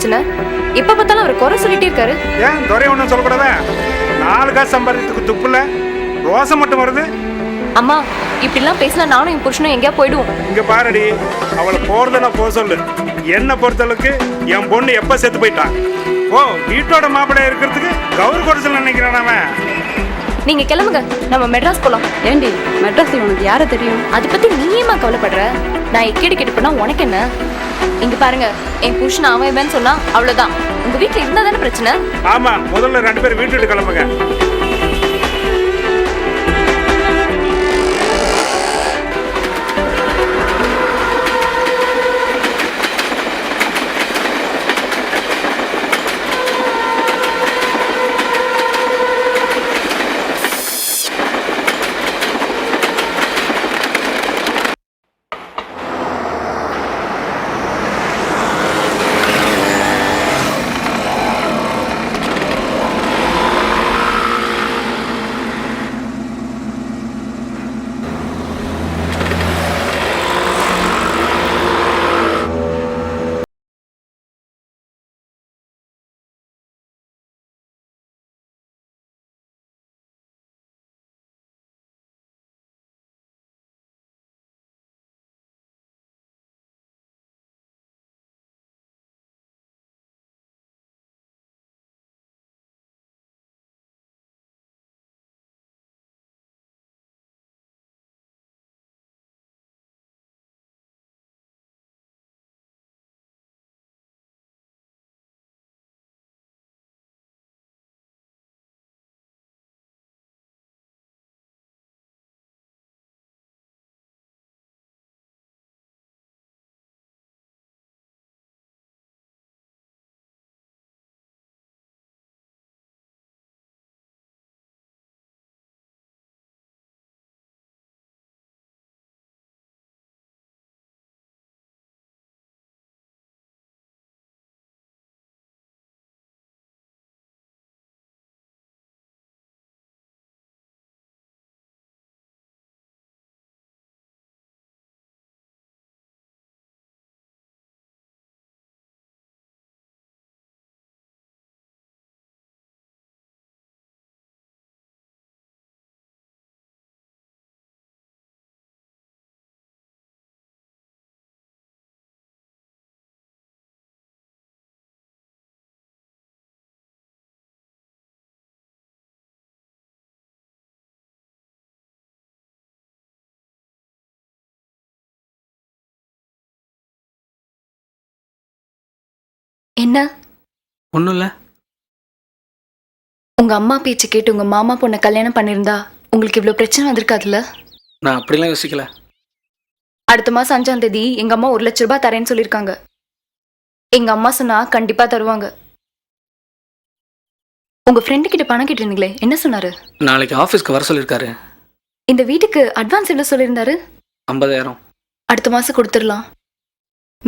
பிரச்சனை? எப்ப பார்த்தாலும் அவர் குறை சொல்லிட்டே இருக்காரு. ஏன் துறை ஒன்றும் சொல்லக்கூடாதா? 4 காசு சம்பாதிக்கிறதுக்கு துப்புல ரோசம் மட்டும் வருது. அம்மா இப்படிலாம் பேசினா நானும் என் புருஷனும் எங்கேயா போயிடுவோம். இங்க பாருடி, அவளை போறதுன்னா போக சொல்லு. என்ன பொறுத்தளவுக்கு என் பொண்ணு எப்ப செத்து போயிட்டான். ஓ, வீட்டோட மாப்பிள்ளைய இருக்கிறதுக்கு கௌரவ குறைச்சல் நினைக்கிறான் அவன். நீங்க கிளம்புங்க, நம்ம மெட்ராஸ் போலாம். ஏண்டி மெட்ராஸ்ல உனக்கு யாரை தெரியும்? அதை பத்தி நீயுமா கவலைப்படுற? நான் எக்கேடு கேட்டு போனா உனக்கு என்ன? இங்க பாருங்க, என் புருஷன் அவன் இவன்னு சொன்னா அவ்வளவுதான். உங்க வீட்டுல இருந்தா தானே பிரச்சனை. ஆமா, முதல்ல 2 பேரும் வீட்டுக்கு கிளம்புங்க. என்ன? ஒன்றும் இல்லை. உங்க அம்மா பேச்சு கேட்டு உங்க மாமா பொண்ணை கல்யாணம் பண்ணியிருந்தா உங்களுக்கு இவ்வளவு பிரச்சனை வந்திருக்காதுல்ல? நான் அப்படிலாம் யோசிக்கல. அடுத்த மாசம் 5ஆம் தேதி எங்க அம்மா 1 லட்ச ரூபாய் தரேன்னு சொல்லியிருக்காங்க. எங்க அம்மா சொன்னா கண்டிப்பா தருவாங்க. உங்க ஃப்ரெண்டு கிட்ட பணம் கேட்டிருந்தீங்களே, என்ன சொன்னாரு? நாளைக்கு ஆஃபீஸ்க்கு வர சொல்லியிருக்காரு. இந்த வீட்டுக்கு அட்வான்ஸ் எவ்வளவு சொல்லியிருந்தாரு? 50,000. அடுத்த மாசம் கொடுத்துடலாம்.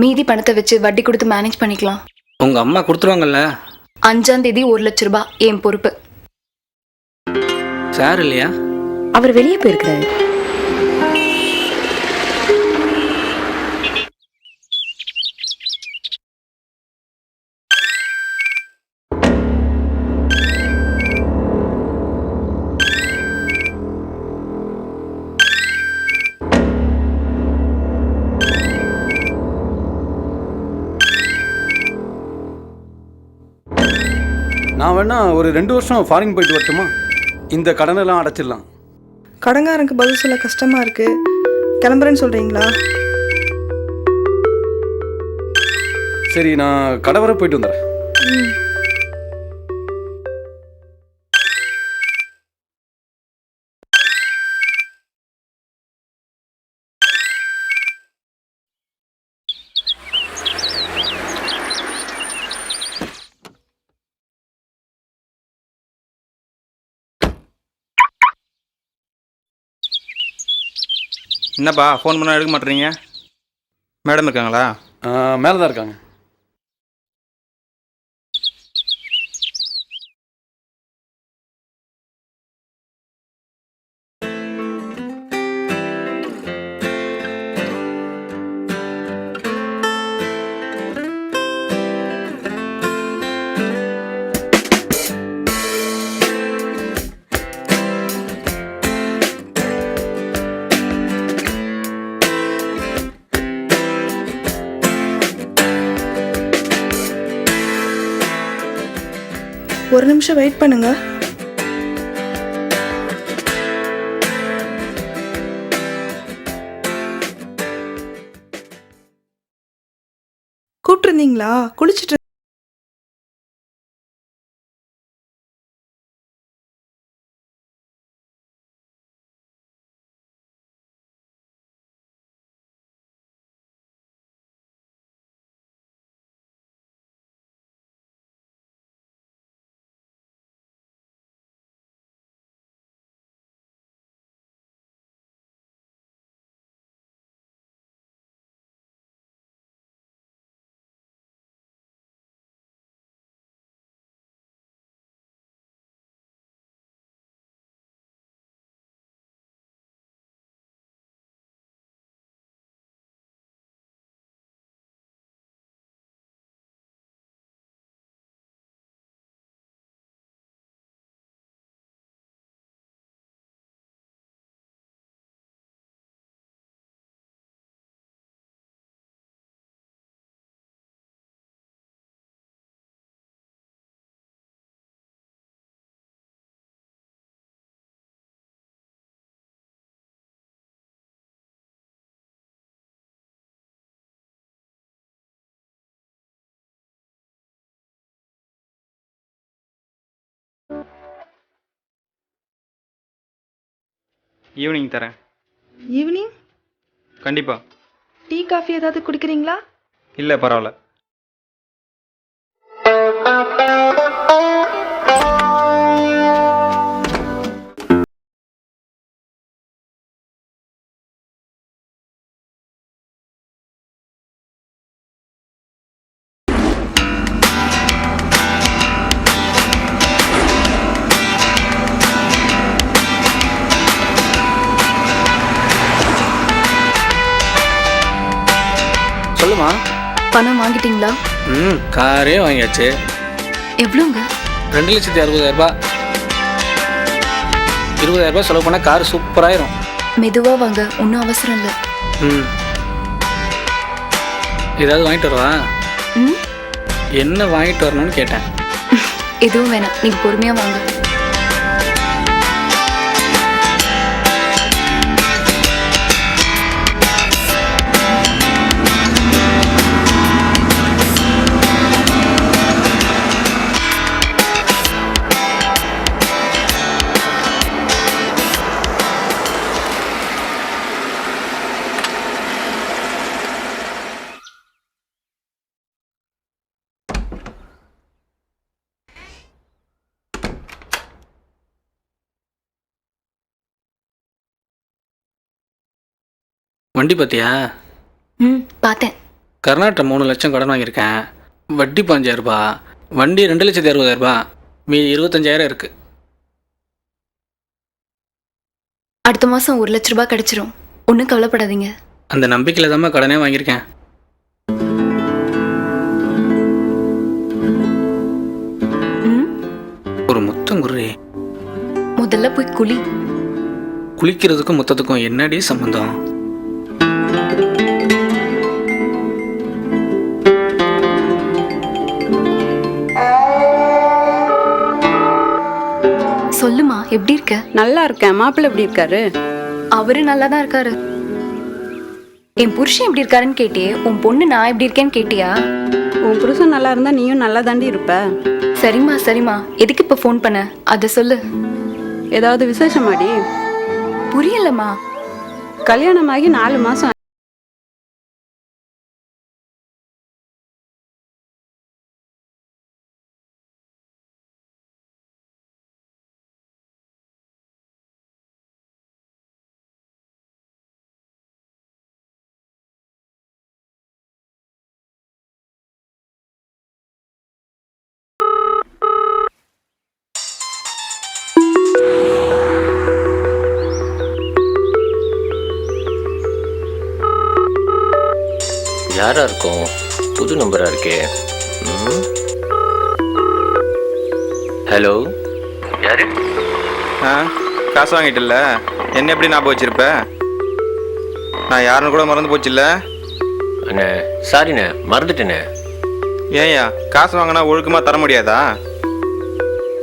மீதி பணத்தை வச்சு வட்டி கொடுத்து மேனேஜ் பண்ணிக்கலாம். உங்கள் அம்மா கொடுத்துருவாங்கல்ல? 5ஆம் தேதி 1 லட்ச ரூபாய் என் பொறுப்பு. சார் இல்லையா? அவர் வெளியே போயிருக்கிறாரு. நான் வேணா ஒரு 2 வருஷம் ஃபாரின் போயிட்டு வரட்டுமா? இந்த கடனெல்லாம் அடைச்சிடலாம். கடங்காரனுக்கு பதில் சொல்ல கஷ்டமா இருக்கு. கிளம்புறேன்னு சொல்றீங்களா? சரி, நான் கடை வரை போயிட்டு வந்துடுறேன். என்னப்பா ஃபோன் பண்ணால் எடுக்க மாட்டேறீங்க? மேடம் இருக்காங்களா? மேலே தான் இருக்காங்க. ஒரு நிமிஷம் வெயிட் பண்ணுங்க. கூப்பிட்டுருந்தீங்களா? குளிச்சுட்டு ஈவினிங் தரேன். ஈவினிங் கண்டிப்பாக. டீ காஃபி ஏதாவது குடிக்கிறீங்களா? இல்லை, பரவாயில்ல. சொல்லுமா. பணம் வாங்கிட்டீங்களா? காரே வாங்கியாச்சு. எவ்வளோங்க? 2,60,000 20,000 செலவு பண்ணால் கார் சூப்பராயிரும். மெதுவா வாங்க, ஒன்றும் அவசரம் இல்லை. ஏதாவது வாங்கிட்டு வரவா? ம், என்ன வாங்கிட்டு வரணும்னு கேட்டேன். எதுவும் வேணாம், நீங்க பொறுமையா வாங்க. வண்டி பார்த்தியா? பார்த்தேன். கர்நாடகா 3 லட்சம் கடன் வாங்கியிருக்கேன். வட்டி 5,000. வண்டி 2,60,000. மீதி 25,000 இருக்கு. அடுத்த மாசம் 1 லட்ச ரூபாய் கிடைச்சிரும், ஒன்றும் கவலைப்படாதீங்க. அந்த நம்பிக்கையில் தான் கடனே வாங்கியிருக்கேன். ஒரு முத்தம் குர்ரி. முதல்ல போய் குளி. குளிக்கிறதுக்கும் முத்தத்துக்கும் என்னடி சம்பந்தம்? சொல்லுமா, எப்படி இருக்க? நல்லா இருக்கேன். மாப்பிள்ளை எப்படி இருக்காரு? அவரு நல்லா தான் இருக்காரு. என் புருஷன் எப்படி இருக்காருன்னு கேட்டியே, உன் பொண்ணு நான் எப்படி இருக்கேன்னு கேட்டியா? உன் புருஷன் நல்லா இருந்தா நீயும் நல்லா தாண்டி இருப்ப. சரிம்மா சரிம்மா, எதுக்கு இப்போ ஃபோன் பண்ண, அதை சொல்லு. ஏதாவது விசேஷமாடி? புரியலம்மா. கல்யாணமாகி 4 மாசம். யாரா இருக்கும்? புது நம்பரா இருக்கே. ஹலோ, யாரு? காசு வாங்கிட்டில்ல, என்ன எப்படி ஞாபகம் வச்சிருப்ப? நான் யாருன்னு கூட மறந்து போச்சுல்ல. அண்ணே சாரிண்ணே, மறந்துட்டேண்ணே. ஏன்யா காசு வாங்கினா ஒழுக்கமாக தர முடியாதா?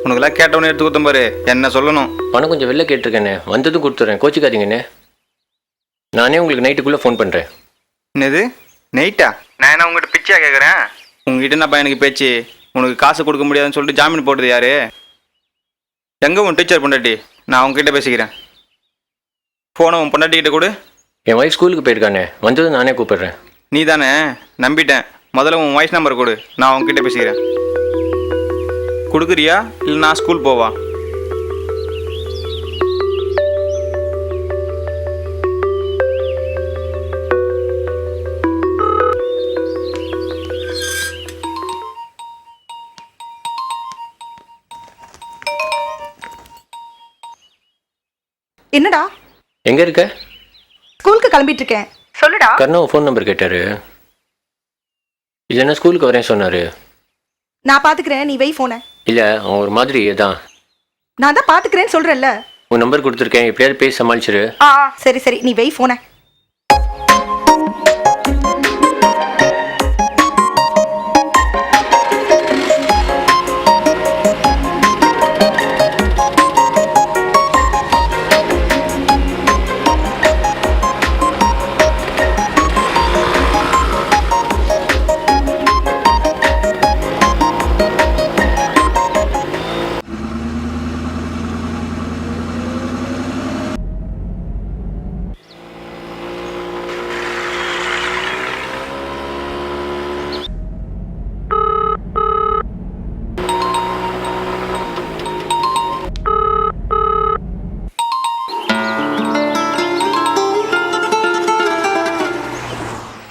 உனக்கெல்லாம் கேட்டவனே எடுத்து கொடுத்தேன் பாரு, என்ன சொல்லணும். பணம் கொஞ்சம் வெளில கேட்டிருக்கேண்ணே, வந்ததும் கொடுத்துட்றேன், கோச்சிக்காதீங்கண்ணே. நானே உங்களுக்கு நைட்டுக்குள்ளே ஃபோன் பண்ணுறேன். என்னது நைட்டா? நான் என்ன உங்ககிட்ட பிச்சையா கேட்குறேன்? உங்ககிட்ட என்னப்பா எனக்கு பேச்சு? உனக்கு காசு கொடுக்க முடியாதுன்னு சொல்லிட்டு ஜாமீன் போடுறது யாரு? எங்கே உன் டீச்சர் பொண்டாட்டி? நான் அவங்ககிட்ட பேசிக்கிறேன். ஃபோனை உன் பொண்டாட்டிக்கிட்ட கொடு. என் ஒய்ஃப் ஸ்கூலுக்கு போயிருக்கானே, வந்ததும் நானே கூப்பிடுறேன். நீ தானே? நம்பிட்டேன். முதல்ல உன் வாய்ஸ் நம்பர் கொடு, நான் அவங்ககிட்ட பேசிக்கிறேன். கொடுக்குறியா இல்லை நான் ஸ்கூல் போவா? என்னடா? எங்கே இருக்க? ஸ்கூலுக்கு கிளம்பிட்டு இருக்கேன். சொல்லுடா. கர்ணவ ஃபோன் நம்பர் கேட்டாரு. இல்லைன்னா ஸ்கூலுக்கு வரேன்னு சொன்னார். நான் பாத்துக்கிறேன், நீ வை போன. இல்லை, அவன் ஒரு மாதிரி தான். நான் தான் பாத்துக்கிறேன்னு சொல்றேன்ல. உன் நம்பர் கொடுத்துருக்கேன், எப்படியாவது பேசி சமாளிச்சிரு. சரி சரி, நீ வை போன.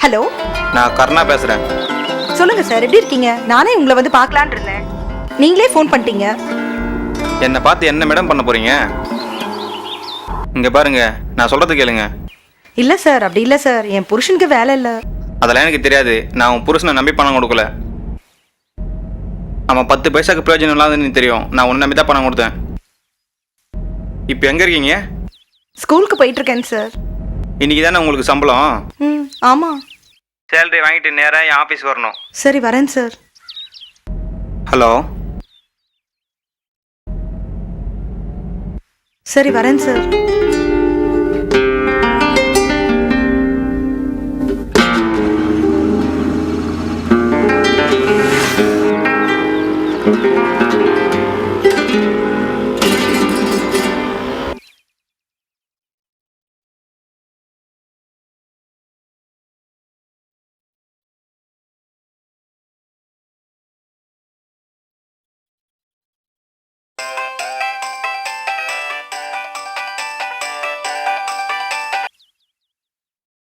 ஹலோ, நான் கர்ணா பேசுகிறேன். சொல்லுங்க சார், எப்படி இருக்கீங்க? நானே உங்களை வந்து பார்க்கலான்னு இருந்தேன், நீங்களே ஃபோன் பண்ணிட்டீங்க. என்னை பார்த்து என்ன மேடம் பண்ண போகிறீங்க? இங்கே பாருங்க, நான் சொல்கிறது கேளுங்க. இல்லை சார், அப்படி இல்லை சார், என் புருஷனுக்கு வேலை இல்லை. அதெல்லாம் எனக்கு தெரியாது. நான் உன் புருஷனை நம்பி பணம் கொடுக்கல. அவன் 10 பைசாக்கு பிரயோஜனம் இல்லாதன்னு தெரியும். நான் உன்னை நம்பி தான் பணம் கொடுத்தேன். இப்போ எங்கே இருக்கீங்க? ஸ்கூலுக்கு போயிட்டு இருக்கேன் சார். இன்னைக்கு தானே உங்களுக்கு சம்பளம்? ஆமாம். சேலரி வாங்கிட்டு நேராக என் ஆஃபீஸ் வரணும். சரி, வரேன் சார். ஹலோ. சரி, வரேன் சார்.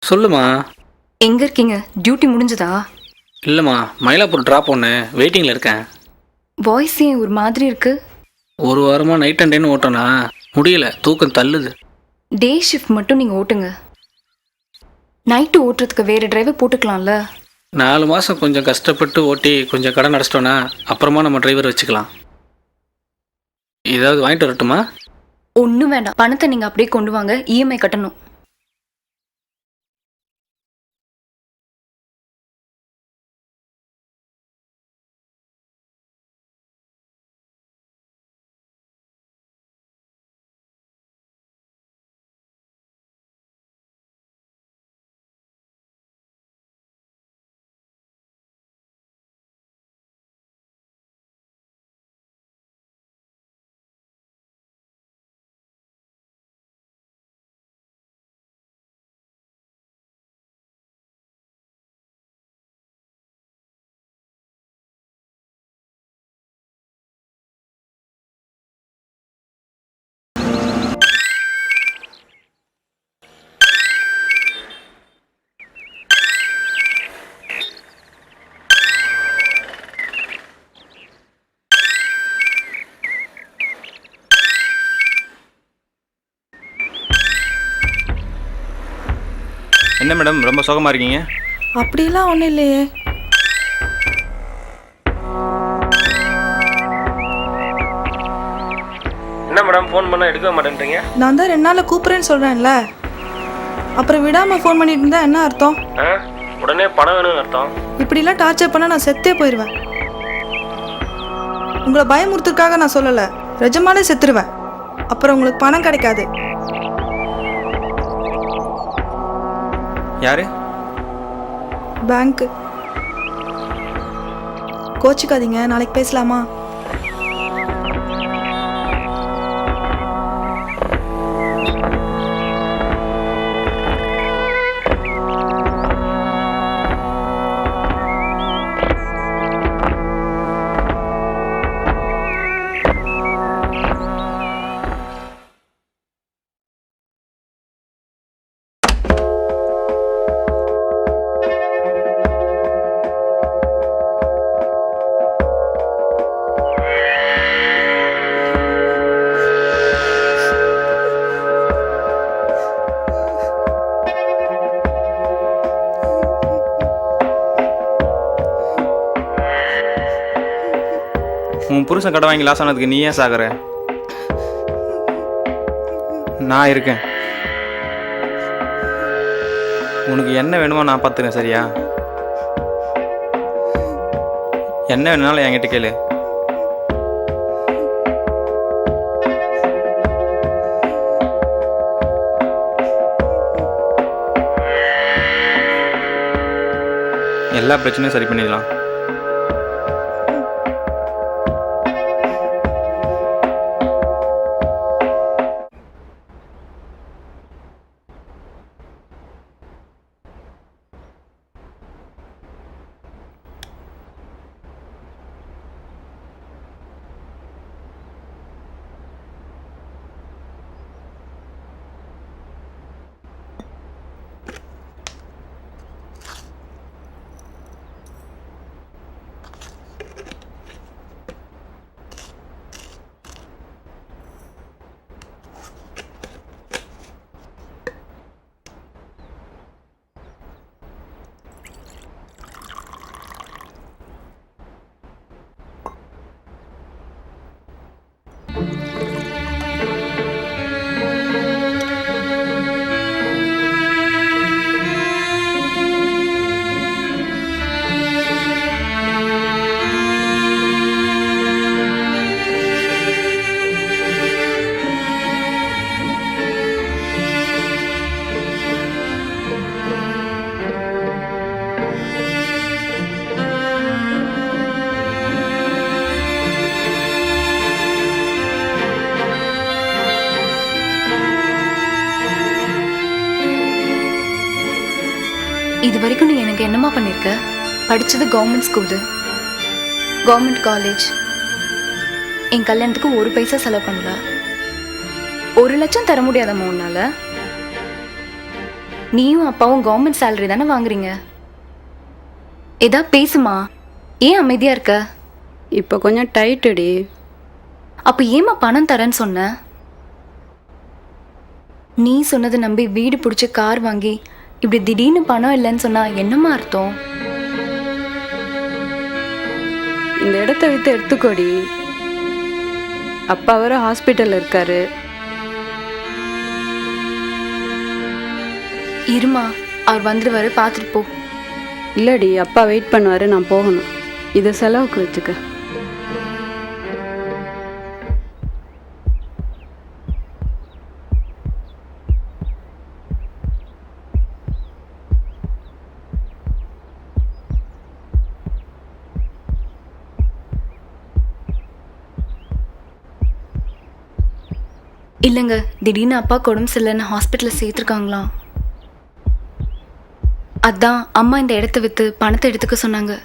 சொல்லுமா. எங்க இருக்கீங்க? டியூட்டி முடிஞ்சதா? இல்லைம்மா, மயிலாப்பூர் ட்ராப் ஒன்று வெயிட்டிங்கில் இருக்கேன். வாய்ஸ் ஏன் ஒரு மாதிரி இருக்கு? ஒரு வாரமாக நைட் அண்ட் டேன்னு ஓட்டனா முடியல, தூக்கம் தள்ளுது. டே ஷிஃப்ட் மட்டும் நீங்கள் ஓட்டுங்க. நைட்டு ஓட்டுறதுக்கு வேறு டிரைவர் போட்டுக்கலாம்ல. 4 மாதம் கொஞ்சம் கஷ்டப்பட்டு ஓட்டி கொஞ்சம் கடன் அடைச்சிட்டோன்னா அப்புறமா நம்ம டிரைவர் வச்சுக்கலாம். ஏதாவது வாங்கிட்டு வரட்டுமா? ஒன்றும் வேண்டாம், பணத்தை நீங்கள் அப்படியே கொண்டு வாங்க, இஎம்ஐ கட்டணும். என்ன மேடம் ரொம்ப சோகமாக இருக்கீங்க? அப்படிலாம் ஒன்றும் இல்லையே. என்ன மேடம் ஃபோன் பண்ணால் எடுக்க மாட்டேன்றீங்க? நான் தான் 2 நாளில் கூப்பிட்றேன்னு சொல்கிறேன்ல, அப்புறம் விடாமல் ஃபோன் பண்ணிட்டு இருந்தா என்ன அர்த்தம்? உடனே பணம் வேணும்னு அர்த்தம். இப்படிலாம் டார்ச்சர் பண்ணால் நான் செத்தே போயிடுவேன். உங்களை பயமுறுத்துறதுக்காக நான் சொல்லலை. நிஜமாலே செத்துருவேன். அப்புறம் உங்களுக்கு பணம் கிடைக்காது. யாரு? பேங்க்கு. கோச்சிக்காதீங்க, நாளைக்கு பேசலாமா? உன் புருஷன் கடை வாங்கி லாஸ் ஆனதுக்கு நீ ஏன் சாகுற? நான் இருக்கேன். உனக்கு என்ன வேணுமோ நான் பார்த்துக்கிறேன், சரியா? என்ன வேணுனாலும் என்கிட்ட கேளு. எல்லா பிரச்சனையும் சரி பண்ணிடலாம். இது வரைக்கும் நீ எனக்கு என்னமா பண்ணியிருக்க? படித்தது கவர்மெண்ட் ஸ்கூலு, கவர்மெண்ட் காலேஜ். என் கல்யாணத்துக்கு ஒரு பைசா செலவு பண்ணல. 1 லட்சம் தர முடியாதம்மா உன்னால? நீயும் அப்பாவும் கவர்மெண்ட் சேலரி தானே வாங்குறீங்க. ஏதா பேசுமா, ஏன் அமைதியா இருக்க? இப்போ கொஞ்சம் டைட்டுடி. அப்போ ஏமா பணம் தரேன்னு சொன்ன? நீ சொன்னதை நம்பி வீடு பிடிச்சி கார் வாங்கி இப்படி திடீர்னு பணம் இல்லைன்னு சொன்னா என்னமா அர்த்தம்? இந்த இடத்த விற்று எடுத்துக்கோடி. அப்பா வர ஹாஸ்பிட்டலில் இருக்காரு. இருமா, அவர் வந்துடுவாரு, பார்த்துட்டு போ. இல்லடி, அப்பா வெயிட் பண்ணுவார், நான் போகணும். இதை செலவுக்கு வச்சுக்க. இல்லைங்க, திடீர்னு அப்பா உடம்பு சரியில்லைன்னு ஹாஸ்பிட்டலில் சேர்த்துருக்காங்களாம். அதான் அம்மா இந்த இடத்த விற்று பணத்தை எடுத்துக்க சொன்னாங்க.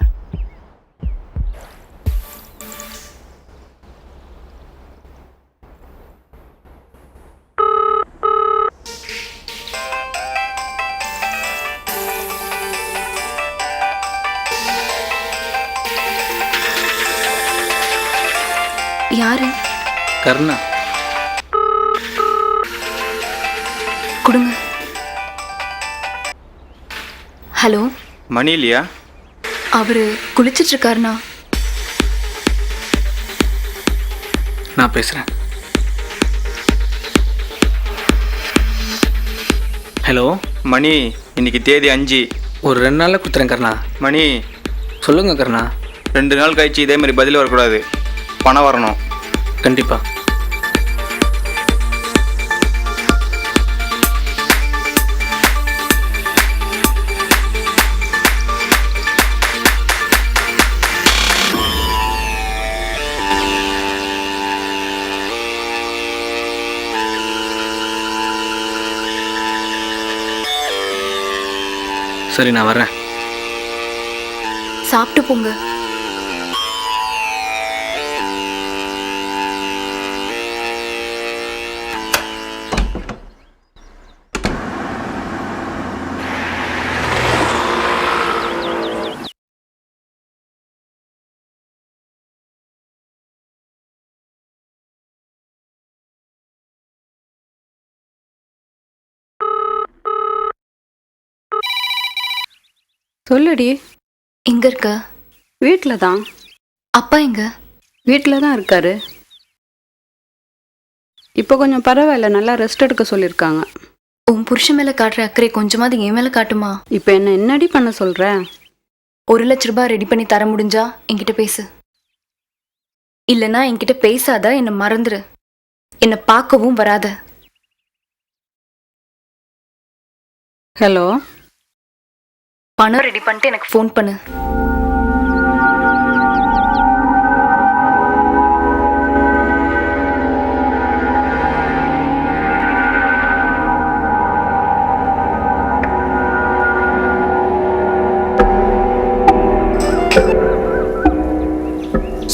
யாரு? கருணா. கொடுங்க. ஹலோ, மணி இல்லையா? அவரு குளிச்சிட்டு இருக்காருண்ணா. நான் பேசுகிறேன். ஹலோ மணி, இன்னைக்கு தேதி 5. ஒரு 2 நாளில் கொடுத்துறேன் கருணா. மணி, சொல்லுங்கள் கருணா. 2 நாள் கழிச்சு இதே மாதிரி பதில் வரக்கூடாது. பணம் வரணும். கண்டிப்பாக. சரி, நான் வர்றேன். சாப்பிட்டு போங்க. சொல்லுடி. எங்க இருக்க? வீட்டில் தான். அப்பா எங்க? வீட்டில் தான் இருக்காரு. இப்போ கொஞ்சம் பரவாயில்ல, நல்லா ரெஸ்ட் எடுக்க சொல்லியிருக்காங்க. உன் புருஷன் மேல காட்டுற அக்கறை கொஞ்சமாவது என் மேல காட்டுமா? இப்போ என்ன என்னடி பண்ண சொல்கிற? 1,00,000 ரெடி பண்ணி தர முடிஞ்சா என்கிட்ட பேசு. இல்லைன்னா என்கிட்ட பேசாத, என்னை மறந்துரு. என்னை பார்க்கவும் வராத. ஹலோ, பணம் ரெடி பண்ணிட்டு எனக்கு ஃபோன் பண்ணு.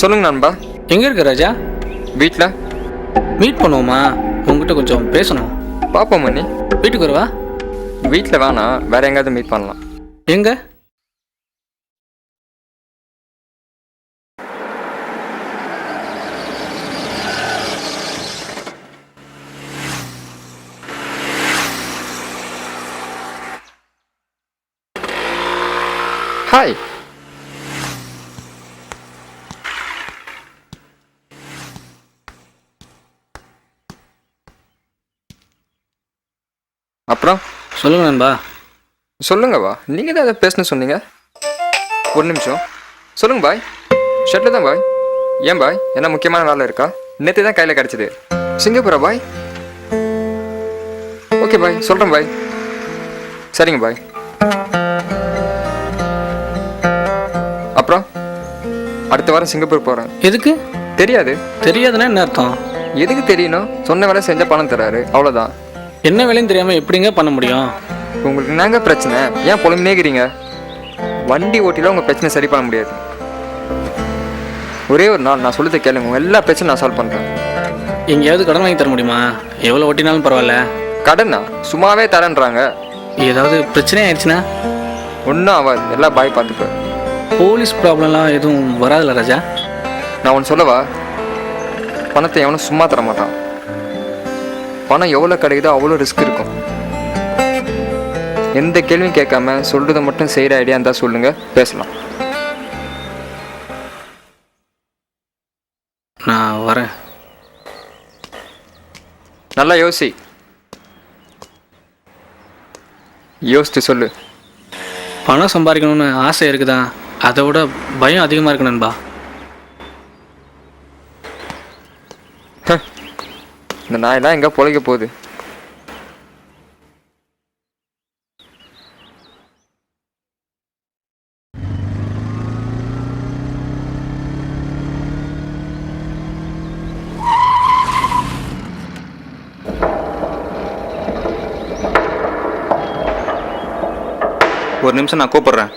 சொல்லுங்க நண்பா. எங்கே இருக்க ராஜா? வீட்டில். மீட் பண்ணுவோமா? உங்ககிட்ட கொஞ்சம் பேசணும். பார்ப்போம் மணி. வீட்டுக்கு வருவா? வீட்டில் வேணாம், வேற எங்கேயாவது மீட் பண்ணலாம். எங்க? ஹாய். அப்புறம் சொல்லுங்க நண்பா. சொல்லுங்கப்பா, நீங்கள் தான் அதை பேசணும்னு சொன்னீங்க. ஒரு நிமிஷம். சொல்லுங்க பாய். ஷர்ட்டில் தான் பாய். ஏன் பாய், என்ன முக்கியமான வேலை இருக்கா? நேற்று தான் கையில் கிடச்சிது. சிங்கப்பூரா பாய்? ஓகே பாய், சொல்கிறேன் பாய். சரிங்க பாய். அப்புறம் அடுத்த வாரம் சிங்கப்பூர் போகிறேன். எதுக்கு? தெரியாது. தெரியாதுன்னா என்ன அர்த்தம்? எதுக்கு தெரியணும்? சொன்ன வேலை செஞ்சால் பணம் தராரு, அவ்வளோதான். என்ன வேலையும் தெரியாமல் எப்படிங்க பண்ண முடியும்? உங்களுக்கு என்னங்க பிரச்சனை? ஏன் புலம்புனேக்கிறீங்க? வண்டி ஓட்டில உங்கள் பிரச்சனை சரி பண்ண முடியாது. ஒரே ஒரு நாள் நான் சொல்லுறதை கேளுங்க, உங்கள் எல்லா பிரச்சனையும் நான் சால்வ் பண்ணுறேன். எங்கேயாவது கடன் வாங்கி தர முடியுமா? எவ்வளோ ஒட்டினாலும் பரவாயில்ல. கடனா? சும்மாவே தரேன்றாங்க. ஏதாவது பிரச்சனை ஆயிடுச்சுன்னா? ஒன்றும் ஆகாது, எல்லாம் பாய் பார்த்துப்பேன். போலீஸ் ப்ராப்ளம்லாம் எதுவும் வராதுல்ல ராஜா? நான் ஒன்று சொல்லவா? பணத்தை எவனும் சும்மா தர மாட்டான். பணம் எவ்வளோ கிடைக்குதோ அவ்வளோ ரிஸ்க் இருக்கும். எந்த கேள்வியும் கேட்காம சொல்றதை மட்டும் செய்கிற ஐடியா இருந்தால் சொல்லுங்க, பேசலாம். நான் வரேன். நல்லா யோசிச்சு சொல்லு. பணம் சம்பாதிக்கணும்னு ஆசை இருக்குதா, அதை விட பயம் அதிகமாக இருக்கு நண்பா. இந்த நாயெல்லாம் எங்கே பொழைக்க போகுது? ஒரு நிமிஷம், நான் கூப்பிடுறேன்.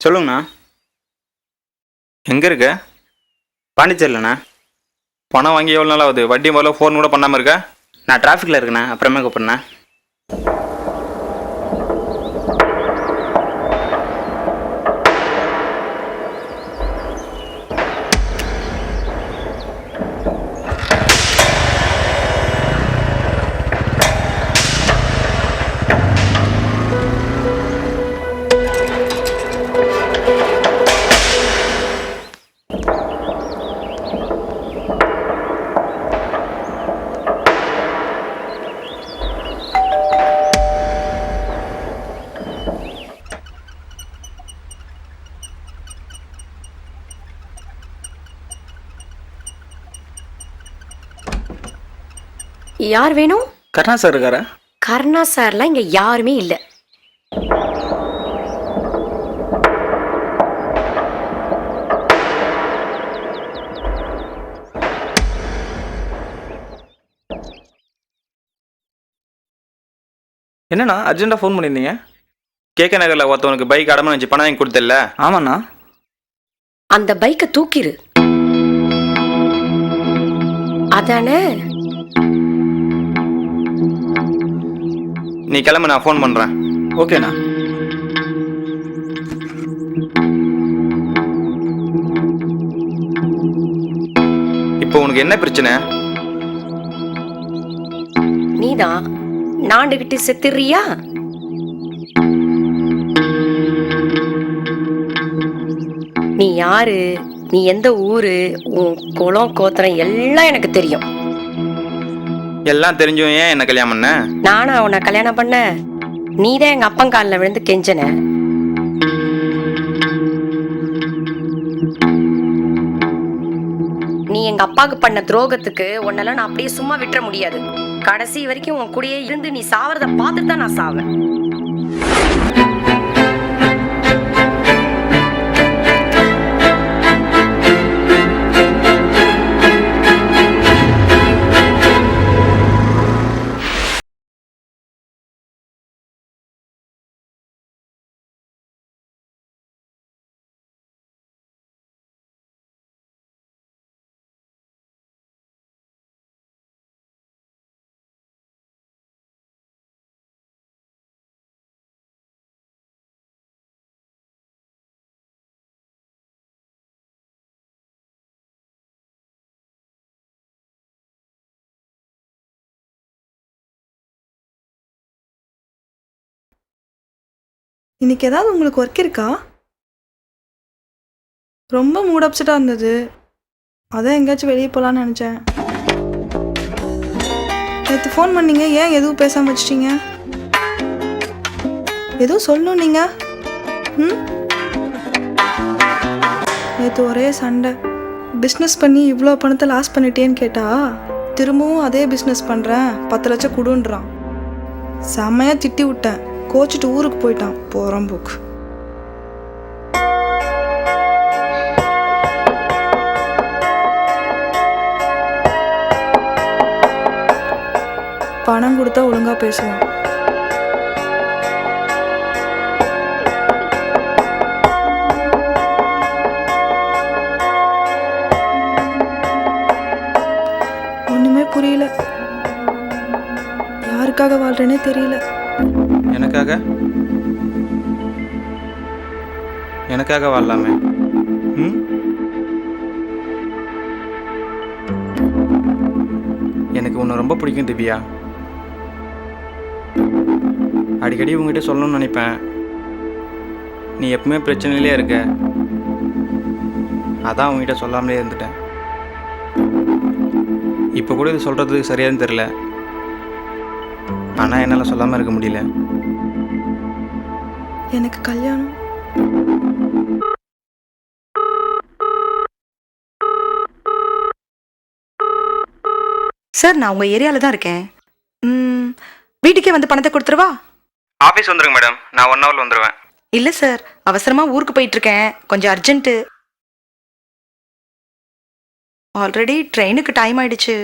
சொல்லுங்கண்ணா. எங்கே இருக்க? பாண்டிச்சேரிலண்ணா. பணம் வாங்கி எவ்வளோ நாள் ஆகுது? வட்டி முதல்ல ஃபோன் கூட பண்ணாமல் இருக்க? நான் டிராஃபிக்கில் இருக்கேண்ணா, அப்புறமே கூப்பிட்ண்ணா. யார் வேணும்? கருணா சார் இருக்காரா? கருணா சார்லாம் இங்க யாருமே இல்லை. என்னண்ணா அர்ஜென்ட்டாக ஃபோன் பண்ணியிருந்தீங்க? கேகே நகரில் ஒருத்தவனுக்கு பைக் அடமான வச்சு பணம் வாங்கி கொடுத்தல? ஆமாண்ணா. அந்த பைக்கை தூக்கிடு. அதானே? நீ கிளம்பு, நான் ஃபோன் பண்ணுறேன். ஓகேண்ணா. இப்போ உனக்கு என்ன பிரச்சனை? நீதான் நாண்டுகிட்டு செத்துறியா? நீ யாரு, நீ எந்த ஊரு, உன் குலம் கோத்திரம் எல்லாம் எனக்கு தெரியும். எல்லாம் தெரிஞ்சும் ஏன் என்ன கல்யாணம் பண்ண? நானா உன்னை கல்யாணம் பண்ண? நீதான் எங்க அப்பங்காலில் விழுந்து கெஞ்சன. நீ எங்க அப்பாவுக்கு பண்ண துரோகத்துக்கு உன்னெல்லாம் நான் அப்படியே சும்மா விட்டுற முடியாது. கடைசி வரைக்கும் உன் கூடயே இருந்து நீ சாவறத பார்த்துட்டு தான் நான் சாவேன். இன்னைக்கு ஏதாவது உங்களுக்கு ஒர்க் இருக்கா? ரொம்ப மூட் அப்செட்டாக இருந்தது, அதான் எங்கேயாச்சும் வெளியே போகலான்னு நினச்சேன். நேற்று ஃபோன் பண்ணீங்க, ஏன் எதுவும் பேசாமல் வச்சிட்டீங்க? எதுவும் சொல்லணும் நீங்கள். நேற்று ஒரே சண்டை. பிஸ்னஸ் பண்ணி இவ்வளோ பணத்தை லாஸ் பண்ணிட்டேன்னு கேட்டா, திரும்பவும் அதே பிஸ்னஸ் பண்ணுறேன் 10 லட்சம் கொடுன்றான். செம்மையாக திட்டி விட்டேன். கோச்சிட்டு ஊருக்கு போயிட்டான் போறம்போக்கு. பணம் கொடுத்தா ஒழுங்கா பேசுவான். ஒண்ணுமே புரியல, யாருக்காக வாழ்றேனே தெரியல. எனக்காக வாழலாமே. எனக்கு உன்னை ரொம்ப பிடிக்கும் திவ்யா. அடிக்கடி உங்ககிட்ட சொல்லணும்னு நினைப்பேன். நீ எப்பவுமே பிரச்சனையிலே இருக்க, அதான் உங்ககிட்ட சொல்லாமலே இருந்துட்டேன். இப்போ கூட இது சொல்கிறது சரியானு தெரில, ஆனால் என்னால் சொல்லாமல் இருக்க முடியல. எனக்கு கல்யாணம். சார், நான் உங்க ஏரியால தான் இருக்கேன். வீட்டுக்கே வந்து பணத்தை கொடுத்துருவா? ஆஃபீஸ் வந்துருங்க மேடம், நான் 1 ஹவரில் வந்துடுவேன். இல்ல சார், அவசரமா ஊருக்கு போயிட்டு இருக்கேன், கொஞ்சம் அர்ஜென்ட்டு. ஆல்ரெடி ட்ரெயினுக்கு டைம் ஆயிடுச்சு.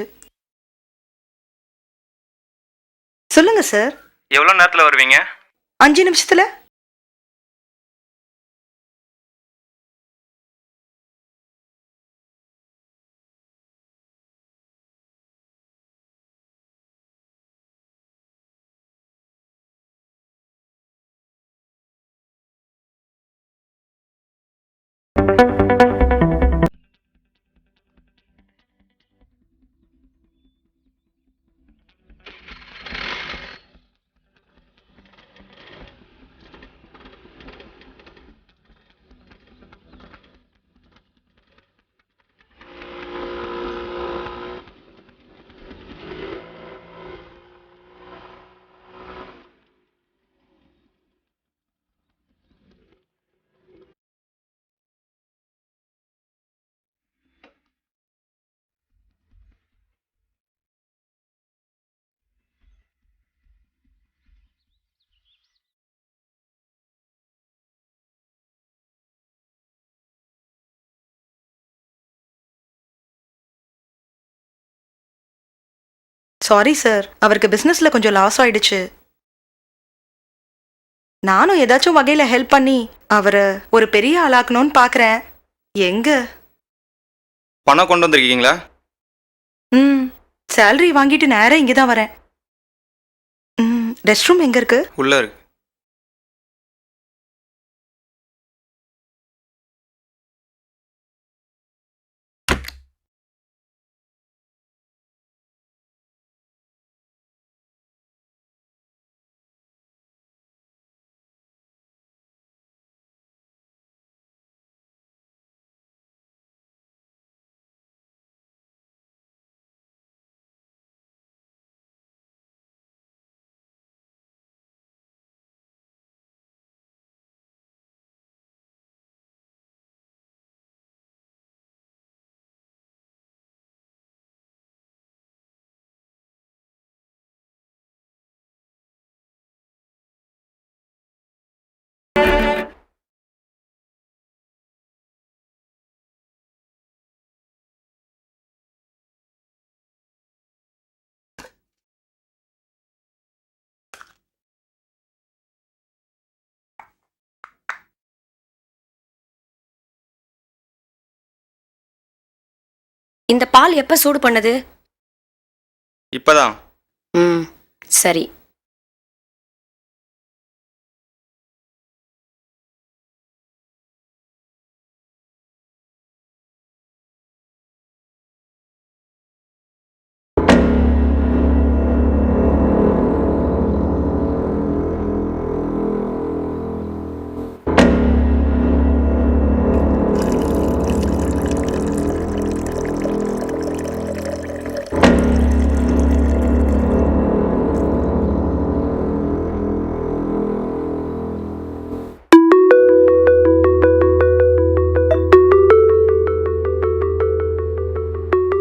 சொல்லுங்க சார். எவ்வளோ நேரத்தில் வருவீங்க? 5 நிமிஷத்துல. சாரி சார், அவருக்கு பிஸ்னஸில் கொஞ்சம் லாஸ் ஆயிடுச்சு. நானும் ஏதாச்சும் வகையில் ஹெல்ப் பண்ணி அவரை ஒரு பெரிய ஆளாக்கணும்னு பார்க்குறேன். எங்க? பணம் கொண்டு வந்திருக்கீங்களா? சேலரி வாங்கிட்டு நேராக இங்கே தான் வரேன். ரெஸ்ட் ரூம் எங்கே இருக்கு? உள்ள இருக்கு. இந்த பால் எப்ப சூடு பண்ணது? இப்பதான். சரி.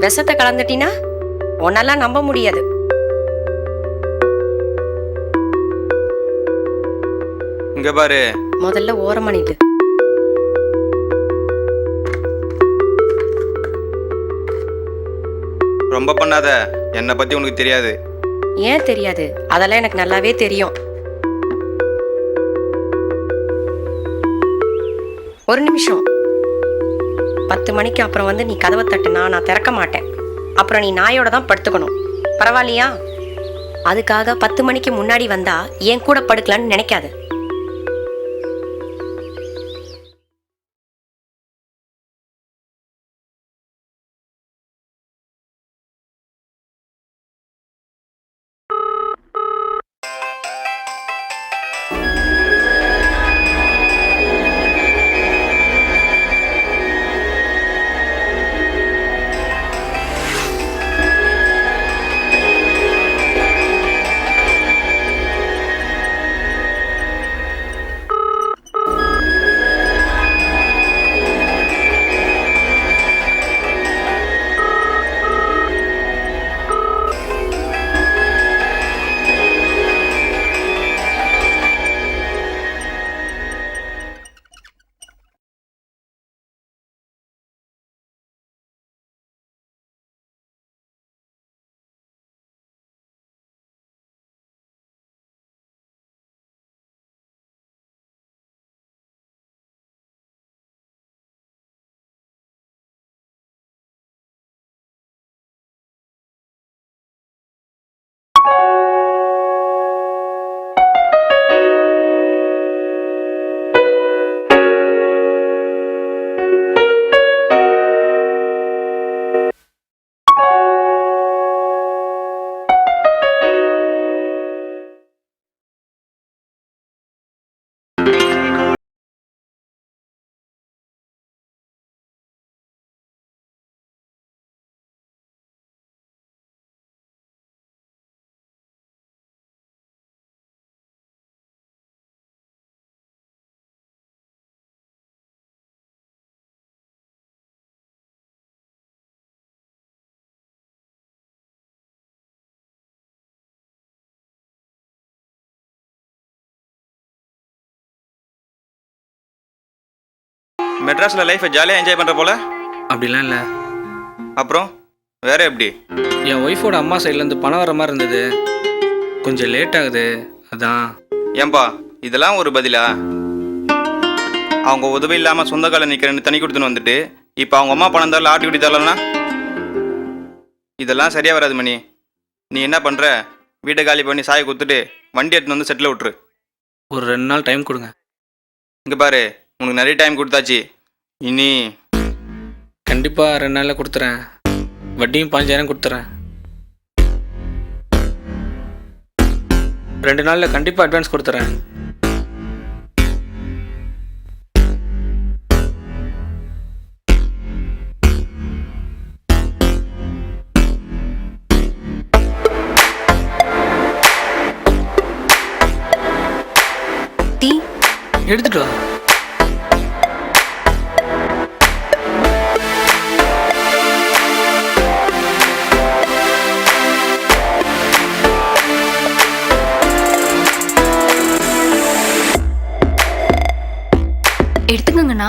விஷத்தை கலந்துட்டினா உன்னெல்லாம் நம்ப முடியாது. இங்க பாரு. முதல்ல ஓரமா நில்லு. ரொம்ப பண்ணாத. என்னை பத்தி உனக்கு தெரியாது. ஏன் தெரியாது? அதெல்லாம் எனக்கு நல்லாவே தெரியும். ஒரு நிமிஷம். 10 மணிக்கு அப்புறம் வந்து நீ கதவை தட்டுனா நான் திறக்க மாட்டேன். அப்புறம் நீ நாயோட தான் படுத்துக்கணும். பரவாயில்லையா? அதுக்காக 10 மணிக்கு முன்னாடி வந்தா என் கூட படுக்கலான்னு நினைக்காது. மெட்ராஸில் லைஃப்பை ஜாலியாக என்ஜாய் பண்ணுற போல? அப்படிலாம் இல்லை. அப்புறம் வேற எப்படி? என் ஒய்ஃபோட அம்மா சைட்லேருந்து பணம் வர மாதிரி இருந்தது, கொஞ்சம் லேட் ஆகுது, அதான். ஏன்பா இதெல்லாம் ஒரு பதிலா? அவங்க உதவி இல்லாமல் சொந்த காலம் நிற்கிறேன்னு தனி கொடுத்துன்னு வந்துட்டு இப்போ அவங்க அம்மா பணம் தரல, ஆட்டி குடி தரலன்னா இதெல்லாம் சரியாக வராது மணி. நீ என்ன பண்ணுற, வீட்டை காலி பண்ணி சாயை கொடுத்துட்டு வண்டி எடுத்துன்னு வந்து செட்டில் விட்டுரு. ஒரு 2 நாள் டைம் கொடுங்க. இங்கே பாரு, உனக்கு நிறைய டைம் கொடுத்தாச்சு, இனி கண்டிப்பாக 2 நாளில் கொடுத்துறேன். வட்டியும் 15,000 கொடுத்துறேன். 2 நாளில் கண்டிப்பாக அட்வான்ஸ் கொடுத்துறேன். டீ எடுத்துட்டு வா. எடுத்துக்கங்கண்ணா.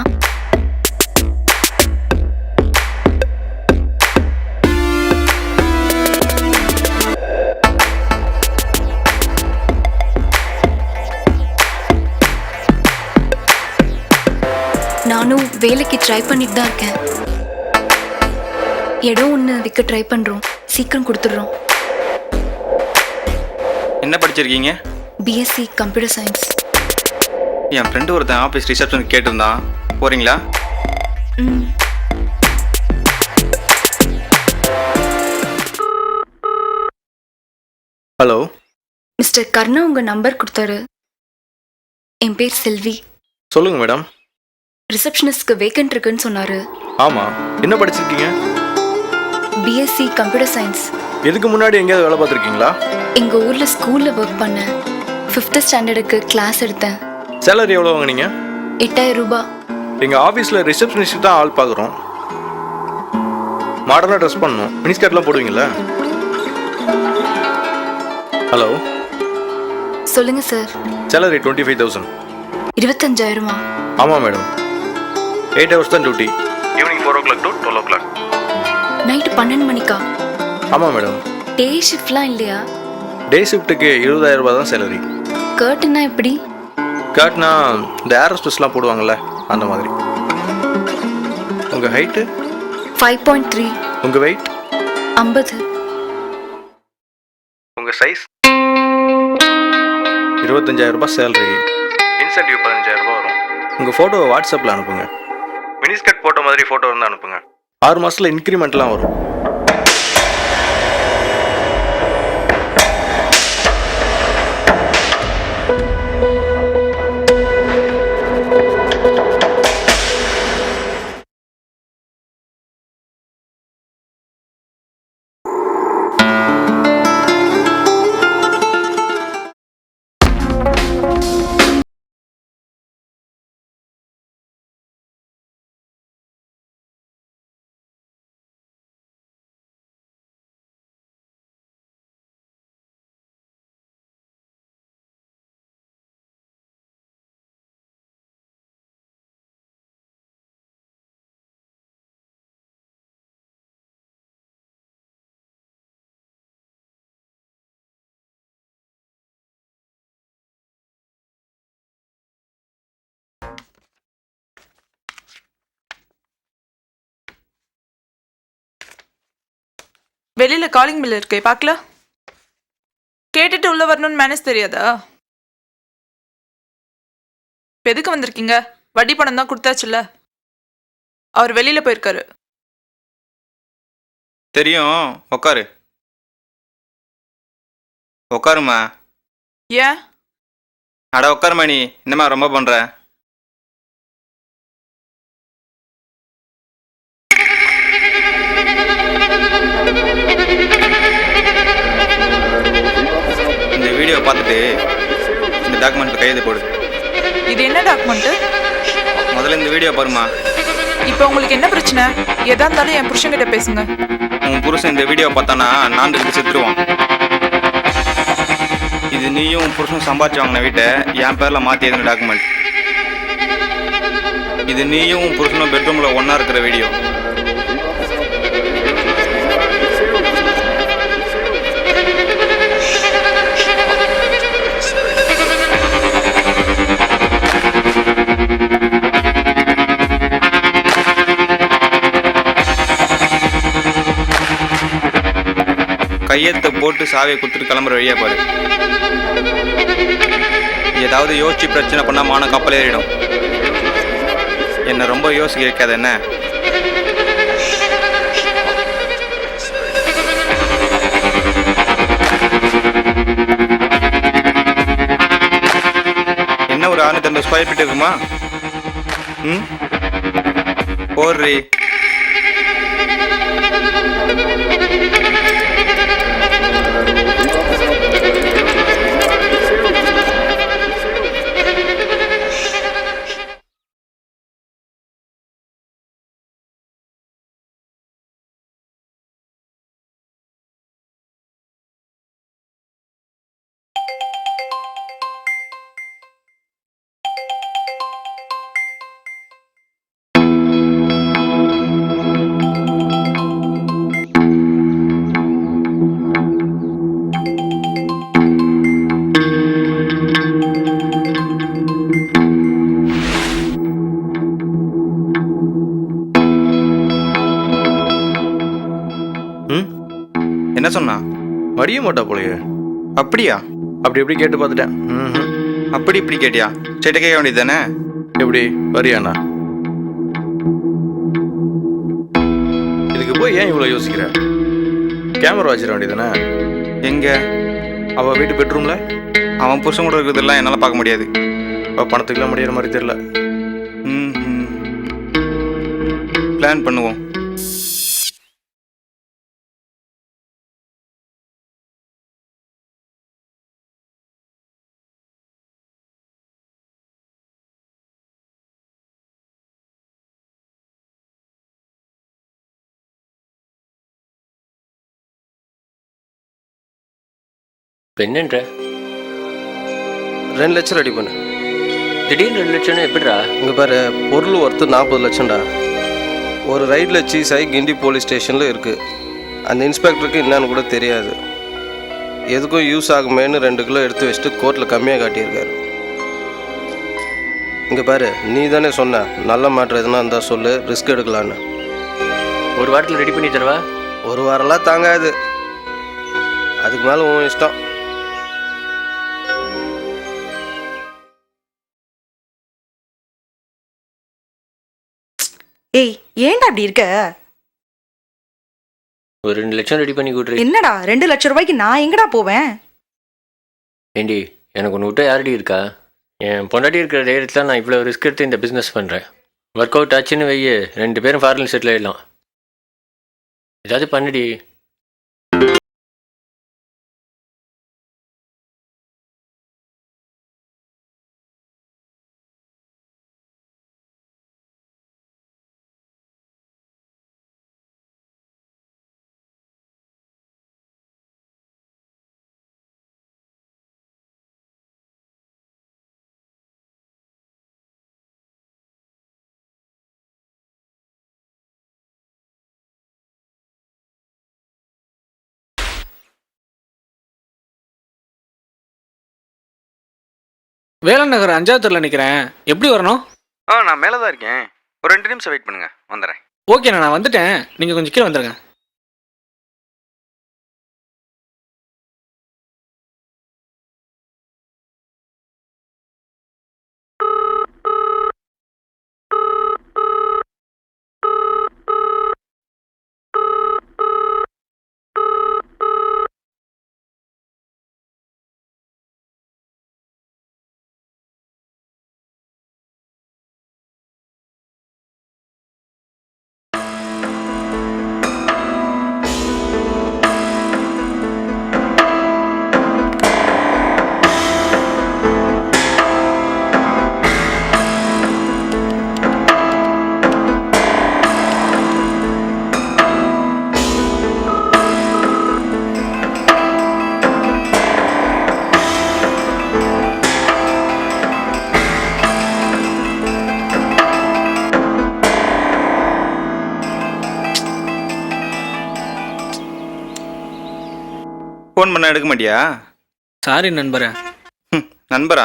நானும் வேலைக்கு ட்ரை பண்ணிட்டு தான் இருக்கேன். இடம் ஒன்று விற்க ட்ரை பண்ணுறோம், சீக்கிரம் கொடுத்துட்றோம். என்ன படிச்சிருக்கீங்க? BSc computer science. என் ஃப்ரெண்டு ஒருத்தன் ஆஃபீஸ் ரிசப்ஷனுக்கு கேட்டிருந்தான், போகிறீங்களா? ம். ஹலோ மிஸ்டர் கர்ணா உங்கள் நம்பர் கொடுத்தாரு. என் பேர் செல்வி. சொல்லுங்கள் மேடம். ரிசப்ஷனிஸ்ட்க்கு வேக்கன்ட் இருக்குன்னு சொன்னார். ஆமாம், என்ன படிச்சிருக்கீங்க? BSc computer science. இதுக்கு முன்னாடி எங்கேயாவது வேலை பார்த்துருக்கீங்களா? எங்கள் ஊரில் ஸ்கூலில் ஒர்க் பண்ணேன். 5th ஸ்டாண்டர்டுக்கு கிளாஸ் எடுத்தேன். சேலரி எவ்வளோ வாங்குனீங்க? 8,000 ரூபாய். எங்கள் ஆஃபீஸில் ரிசப்ஷனிஸ்ட் தான் ஆள் பார்க்குறோம். மாடர்னாக ட்ரெஸ் பண்ணணும். மினிஸ்கர்ட்லாம் போடுவீங்களா? ஹலோ, சொல்லுங்க சார். சேலரி 25,000. 25,000-மா? ஆமாம் மேடம். 8 hours தான் duty. Evening 4 o'clock to 12 o'clock. Night 12 மணிக்கா? ஆமாம் மேடம். டே ஷிஃப்ட்லாம் இல்லையா? டே ஷிஃப்ட்டுக்கு 20,000 ரூபாய் தான் சேலரி. கர்ட்டுன்னா எப்படி? கர்ட்னா இந்த ஏரோஸ்டஸ்லாம் போடுவாங்கள்ல, அந்த மாதிரி. உங்கள் ஹைட்டு? 5.3. உங்கள் வெயிட்? 50. உங்கள் சைஸ்? 25,000 ரூபாய் சேலரி. இன்சென்டிவ் 15,000 ரூபாய் வரும். உங்கள் ஃபோட்டோவை வாட்ஸ்அப்பில் அனுப்புங்க. மினிஸ்கட் போட்டோ மாதிரி ஃபோட்டோ இருந்தால் அனுப்புங்க. 6 மாதத்தில் இன்க்ரிமெண்ட்லாம் வரும். வெளியில காலிங் பில் இருக்கே, பார்க்கல? கேட்டுட்டு உள்ள வரணும்னு மேனேஜ் தெரியாதா? இப்போ எதுக்கு வந்திருக்கீங்க? வட்டி பணம் தான் கொடுத்தாச்சுல்ல. அவர் வெளியில போயிருக்காரு. தெரியும், உட்காரு. உட்காருமா. ஏன்? அட உட்காருமா. நீ என்னம்மா ரொம்ப பண்ணுற? இந்த வீடியோ பார்த்துட்டு இந்த டாக்குமெண்ட் கையெழுத்து போடு. இது என்ன டாக்குமெண்ட்? முதல்ல இந்த வீடியோ பாருமா. இப்போ உங்களுக்கு என்ன பிரச்சனை? எதா இருந்தாலும் என் புருஷன்கிட்ட பேசுங்க. உன் புருஷன் இந்த வீடியோ பார்த்தானா நான் செத்துருவான். இது நீயும் உன் புருஷன் சம்பாதிச்சு வாங்கின வீட்டை என் பேரில் மாற்றி எழுதின டாக்குமெண்ட். இது நீயும் உன் புருஷனும் பெட்ரூமில் ஒன்றா இருக்கிற வீடியோ. கையெழுத்தை போட்டு சாவியை கொடுத்துட்டு கிளம்புற வழியா பாரு. ஏதாவது யோசிச்சு பிரச்சனை பண்ணா மான கப்பல் ஏறிடும். என்னை ரொம்ப யோசிக்க வைக்காது என்ன. என்ன ஒரு 650 ஸ்கொயர் ஃபீட் இருக்குமா? ம் போடுறி. என்ன சொன்னா? மடிய மாட்டா போலையே. அப்படியா? அப்படி எப்படி கேட்டு பார்த்துட்டேன். அப்படி இப்படி கேட்டியா? சேட்ட கேட்க வேண்டியது தானே. எப்படி வரியாண்ணா? இதுக்கு போய் ஏன் இவ்வளோ யோசிக்கிற? கேமரா வச்சிட வேண்டியதானே. எங்க? அவள் வீட்டு பெட்ரூம்ல. அவன் புருஷன் கூட இருக்கிறதெல்லாம் என்னால் பார்க்க முடியாது. அவள் பணத்துக்குலாம் முடியிற மாதிரி தெரியல. பிளான் பண்ணுவோம். இப்போ என்னன்ற? 2 லட்சம் ரெடி பண்ணு. திடீர்னு 2 லட்சம்னு எப்படிடா? இங்கே பாரு, பொருள் ஒர்த்து 40 லட்சம்டா. ஒரு ரைடில் சீஸ் ஆகி கிண்டி போலீஸ் ஸ்டேஷனில் இருக்குது. அந்த இன்ஸ்பெக்டருக்கு என்னன்னு கூட தெரியாது. எதுக்கும் யூஸ் ஆகுமேன்னு 2 கிலோ எடுத்து வச்சுட்டு கோர்ட்டில் கம்மியாக காட்டியிருக்காரு. இங்கே பாரு, நீ தானே சொன்ன நல்ல மாற்றம் எதுனா இருந்தால் சொல்லு, ரிஸ்க் எடுக்கலான்னு. ஒரு வாரத்தில் ரெடி பண்ணி தருவா? ஒரு வாரம்லாம் தாங்காது, அதுக்கு மேலே உன் இஷ்டம். ஏய், ஏன்டா அப்படி இருக்க? ஒரு 2 லட்சம் ரெடி பண்ணி கொடுறீ. என்னடா 2 லட்சம் ரூபாய்க்கு நான் எங்கடா போவேன்? ஏண்டி, எனக்கு ஒன்று விட்டா யாரடி இருக்கா? என் பொண்டாட்டி இருக்கிற தைரியத்தில் நான் இவ்வளோ ரிஸ்க் எடுத்து இந்த பிஸ்னஸ் பண்ணுறேன். ஒர்க் அவுட் ஆச்சுன்னு வையே, 2 பேரும் ஃபாரின் செட்டில் ஆகிடலாம். ஏதாவது பண்ணுடி. வேலன் நகர் 5வது தெருவில் நிற்கிறேன். எப்படி வரணும்? நான் மேலே தான் இருக்கேன். ஒரு 2 நிமிஷம் வெயிட் பண்ணுங்க, வந்துடுறேன். ஓகேண்ணா, நான் வந்துட்டேன். நீங்கள் கொஞ்சம் கீழே வந்துடுங்க. ஃபோன் பண்ண எடுக்க மாட்டியா? சாரி நண்பரே. நண்பரா?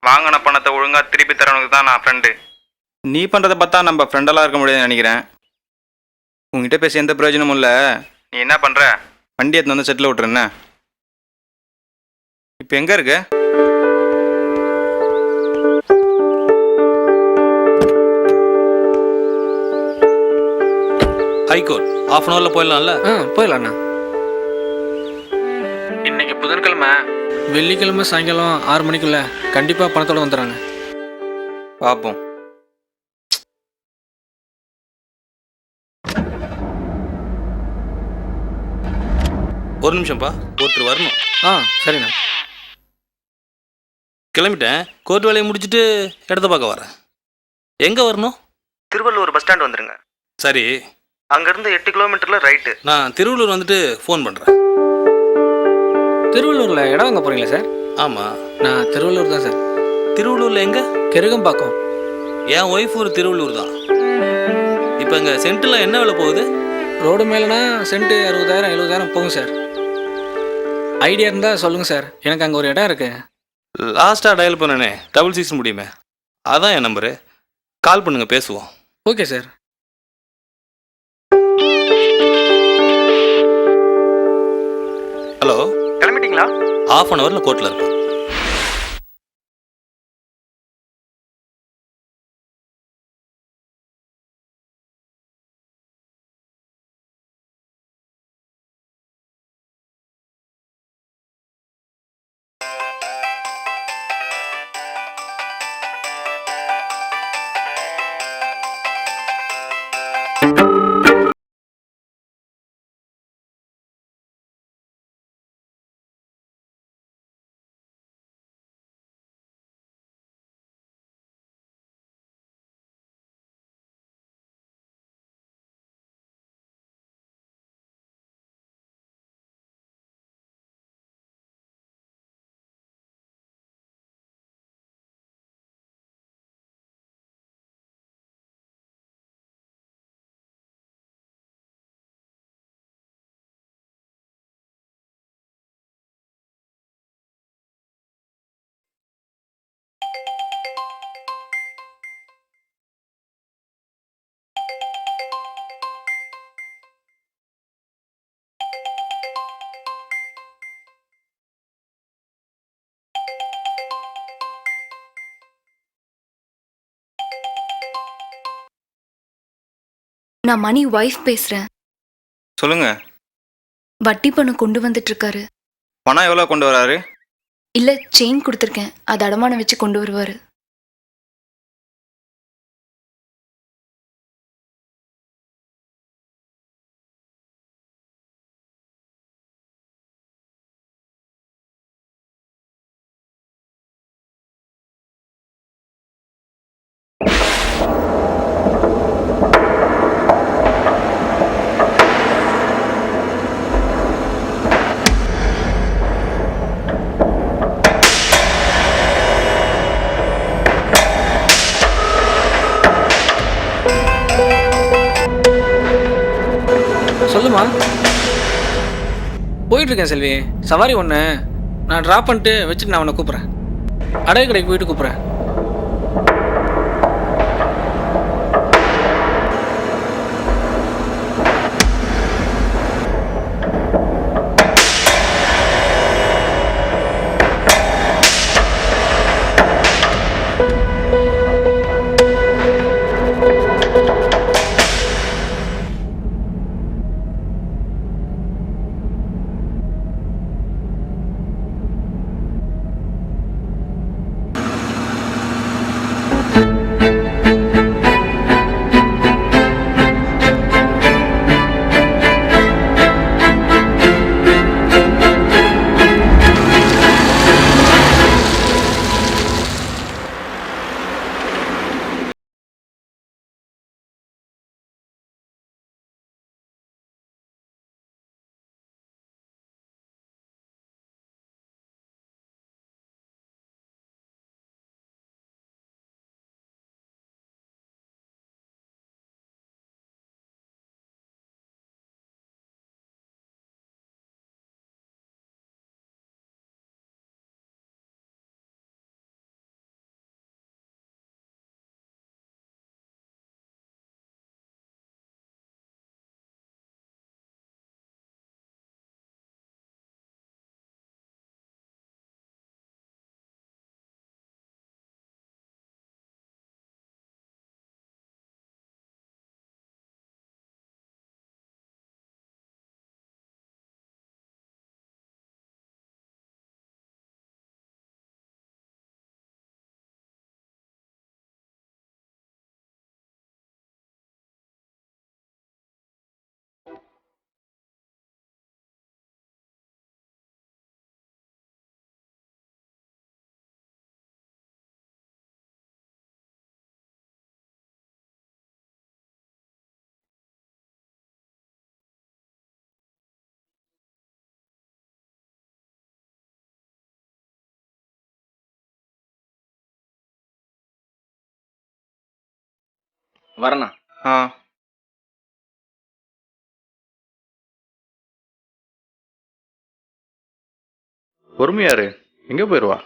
வாங்கின பணத்தை ஒழுங்காக திருப்பி தரவனுக்கு தான் நான் ஃப்ரெண்டு. நீ பண்ணுறதை பார்த்தா நம்ம ஃப்ரெண்டெல்லாம் இருக்க முடியாதுன்னு நினைக்கிறேன். உங்ககிட்ட பேசி எந்த பிரயோஜனமும் இல்லை. நீ என்ன பண்ணுற? வண்டி எடுத்து வந்து செட்டில் விட்டுறேண்ணே. இப்போ எங்கே இருக்கு? ஹைகோர்ட் ஆஃப் அன் ஹவரில் போயிடலாம்ல? போயிடலாண்ணா. இன்னைக்கு புதன்கிழமை, வெள்ளிக்கிழமை சாயங்காலம் 6 மணிக்குள்ள கண்டிப்பாக பணத்தோடு வந்துடுறாங்க. பார்ப்போம். ஒரு நிமிஷம்ப்பா, ஒருத்தர் வரணும். சரிண்ணா. கிளம்பிட்டேன். கோர்ட் வேலையை முடிச்சுட்டு இடத்த பார்க்க வரேன். எங்கே வரணும்? திருவள்ளூர் பஸ் ஸ்டாண்ட் வந்துருங்க. சரி, அங்கேருந்து 8 கிலோமீட்டரில் ரைட்டு. நான் திருவள்ளூர் வந்துட்டு ஃபோன் பண்ணுறேன். திருவள்ளூரில் இடம் வாங்க போகிறீங்களா சார்? ஆமாம், நான் திருவள்ளூர் தான் சார். திருவள்ளூரில் எங்கே? கெருகம்பாக்கம். என் ஒய்ஃப் ஒரு திருவள்ளூர் தான். இப்போ இங்கே சென்ட்டில் என்ன விலை போகுது? ரோடு மேலேனா சென்ட்டு 60,000 70,000 போகும் சார். ஐடியா இருந்தால் சொல்லுங்கள் சார், எனக்கு அங்கே ஒரு இடம் இருக்கு. லாஸ்ட்டாக டயல் பண்ணனே 66 முடியுமே, அதான் என் நம்பரு. கால் பண்ணுங்க, பேசுவோம். Okay sir. ஹலோ, கிளம்பிட்டீங்களா? ஆஃப் அன் ஹவரில் கோர்ட்டில் இருப்பேன். நான் மணி ஒய்ஃப் பேசுறேன். சொல்லுங்க. வட்டி பணம் கொண்டு வந்துட்டு இருக்காரு. பணம் எவ்வளோ கொண்டு வராரு? இல்ல, செயின் கொடுத்துருக்கேன், அது அடமானம் வச்சு கொண்டு வருவாரு. சொல்லுமா. போயிட்டுருக்கேன் செல்வி. சவாரி ஒன்று நான் ட்ராப் பண்ணிட்டு வச்சுட்டு நான் உன்னை கூப்பிட்றேன். அடகு கடைக்கு போயிட்டு கூப்பிட்றேன். வரேண்ணா. ஆ. பொறுமையாரு, எங்கே போயிடுவா?